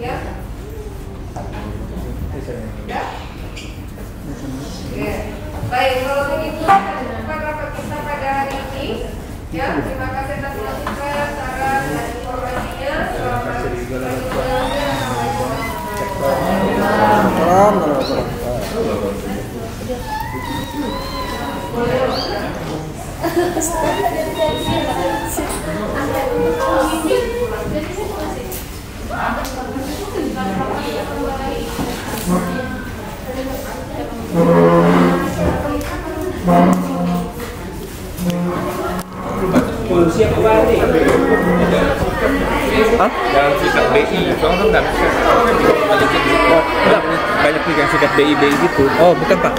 ya. Ya. Oke. Baik, kalau begitu kita cukupkan rapat kita pada hari ini. Ya, terima kasih atas masukan, saran, dan informasinya. Siap kembali. Hah? Yang sikat BI, soalnya kan nggak bisa. Enggak. Banyak nih yang sikat BI gitu. Oh, bukan Pak.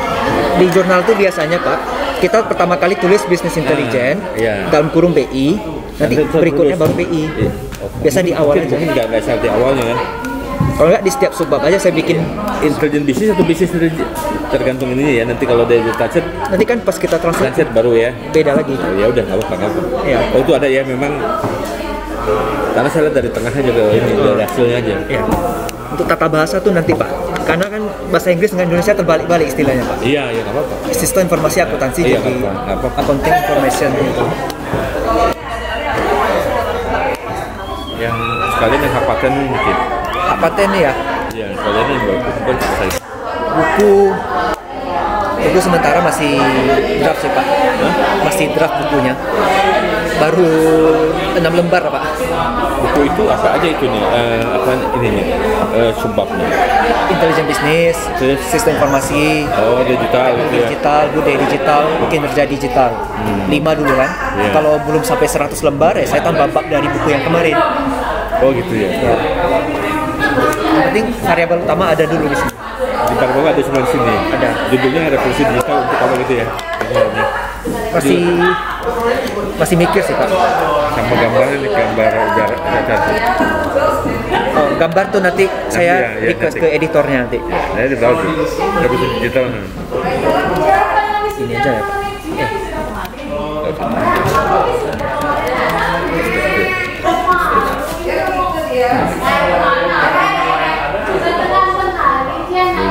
Di jurnal tuh biasanya Pak, kita pertama kali tulis bisnis intelijen, iya. dalam kurung BI, nanti berikutnya baru BI. Iya. Biasa di awal aja. Mungkin nggak biasa di awalnya kan. Kalau nggak di setiap subbab aja saya bikin. Intelijen bisnis atau bisnis tergantung ini ya. Nanti kalau dari transit Nanti kan pas kita translate baru ya. beda lagi. Oh, ya udah nggak apa-apa. Iya. Oh itu ada ya memang. Karena saya lihat dari tengahnya juga ini dari hasilnya aja. Iya. Untuk tata bahasa tuh nanti Pak, karena kan bahasa Inggris dengan Indonesia terbalik-balik istilahnya Pak. Iya ya nggak apa-apa. Sistem informasi akuntansi Iya, jadi nggak apa-apa. accounting information gitu. Yang sekalian yang paten mungkin. Hak paten nih ya, Iya sekalian yang bukan selesai. buku sementara masih draft sih Pak. Masih draft bukunya. Baru 6 lembar Pak. Buku itu apa aja itu nih? Apa ininya? Subbabnya. Intelijen bisnis, sistem informasi, Oh digital gitu ya. digital, budaya digital, kinerja digital. 5 dulu kan. Iya. Kalau belum sampai 100 lembar ya saya tambah bab dari buku yang kemarin. Oh gitu ya. Ya. Yang penting variabel utama ada dulu di sini. Di Parboga ada semua di sini. Ada. Judulnya revolusi digital untuk apa gitu ya? Masih mikir sih Pak. Sama gambarnya nih, gambar udara cantik. Oh, gambar tuh nanti saya ya, request nanti. ke editornya nanti. Nah di bawah tuh revolusi digital. Ini aja ya Pak.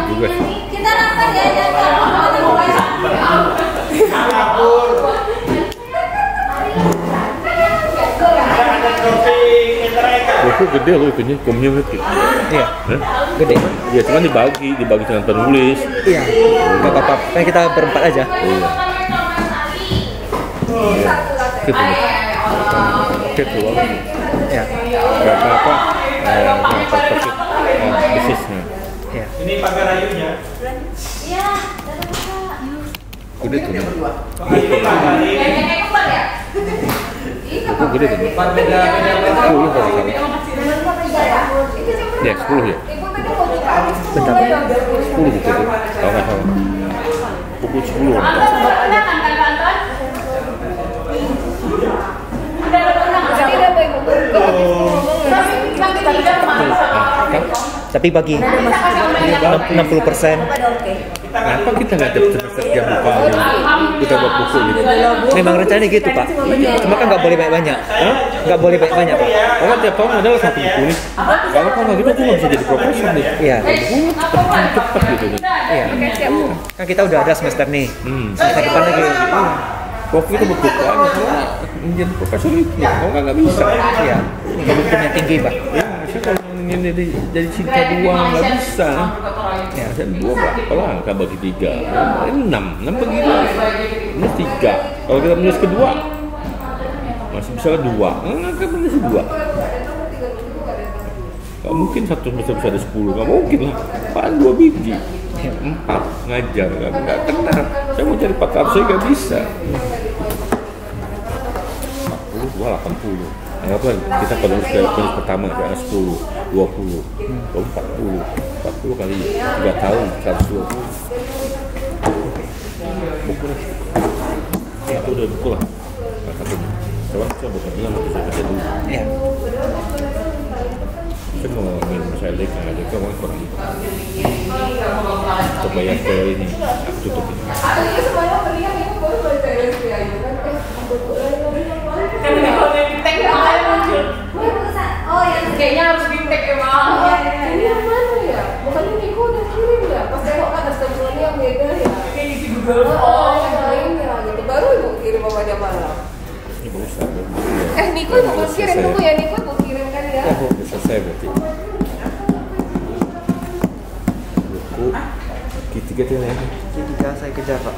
Juga sih. Kita nonton ya, Buku gede loh itunya, community. Iya. Hah? Gede. Ya cuma dibagi dengan penulis. Iya. Gak apa-apa. Kan kita berempat aja. Iya. Gitu. Gitu loh. Ya. Berapa apa? Topik bisnisnya. Iya. Ini pagar ayunya. Gede tuh. Ini pagar Buku gede tuh. 10 kalau nggak salah. Ya 10 ya. Bentar. 10 buku tuh. Kalau nggak salah. Buku 10 orang. Tapi bagi 60%. Kenapa kita nggak dapat kerja buka kita buat buku gitu? Memang rencananya gitu Pak. Cuma kan nggak boleh banyak-banyak. Nggak boleh banyak-banyak Pak. Karena tiap tahun adalah satu buku nih. Kalau nggak gitu aku nggak bisa jadi profesor nih. Iya. Buku cepet gitu nih. Iya. Kan kita udah ada semester nih. Semester depan lagi. Waktu itu berbukaan menjadi profesor itu, kalau nggak bisa. Iya. Kebutuhannya tinggi Pak. Ya, saya kalau ingin jadi cinta dua nggak bisa. Ya, saya 2 berapa langkah bagi 3? Ini 6 bagi 2. Ini 3. Kalau kita menulis kedua, masih bisa 2. Kan menulis 2. Gak mungkin satu semester bisa ada 10, gak mungkin lah. Apaan 2 biji? 4 ngajar, gak kena. Saya mau cari 400, saya gak bisa. 40, 80. Apa kita kalau penulis pertama kayak 10, 20, 40 kali 3 tahun 120. Buku lah. Aku udah buku lah. Satunya. Coba bukan bilang nanti saya baca dulu. Iya. Saya mau minum saya lek, ada kawan kurang. Coba yang ke ini, aku tutup ini. Kayaknya harus di tag emang. Ini yang mana ya? Bukannya Niko udah kirim ya? Pas tengok kan stempelnya yang beda ya. Kayak di Google. Oh, yang lain ya gitu. Baru ibu kirim sama dia malam. Ini bagus lah. Niko ibu mau kirim dulu ya. Niko ibu kirim kan ya. Udah selesai berarti. Buku ketiga tuh ya. Ketiga saya kejar Pak.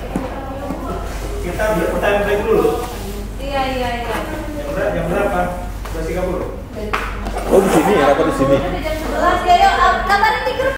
Kita time break dulu. Iya. Jam berapa? 12.30. Oh di sini ya, apa di sini? Jam 11 ya yuk.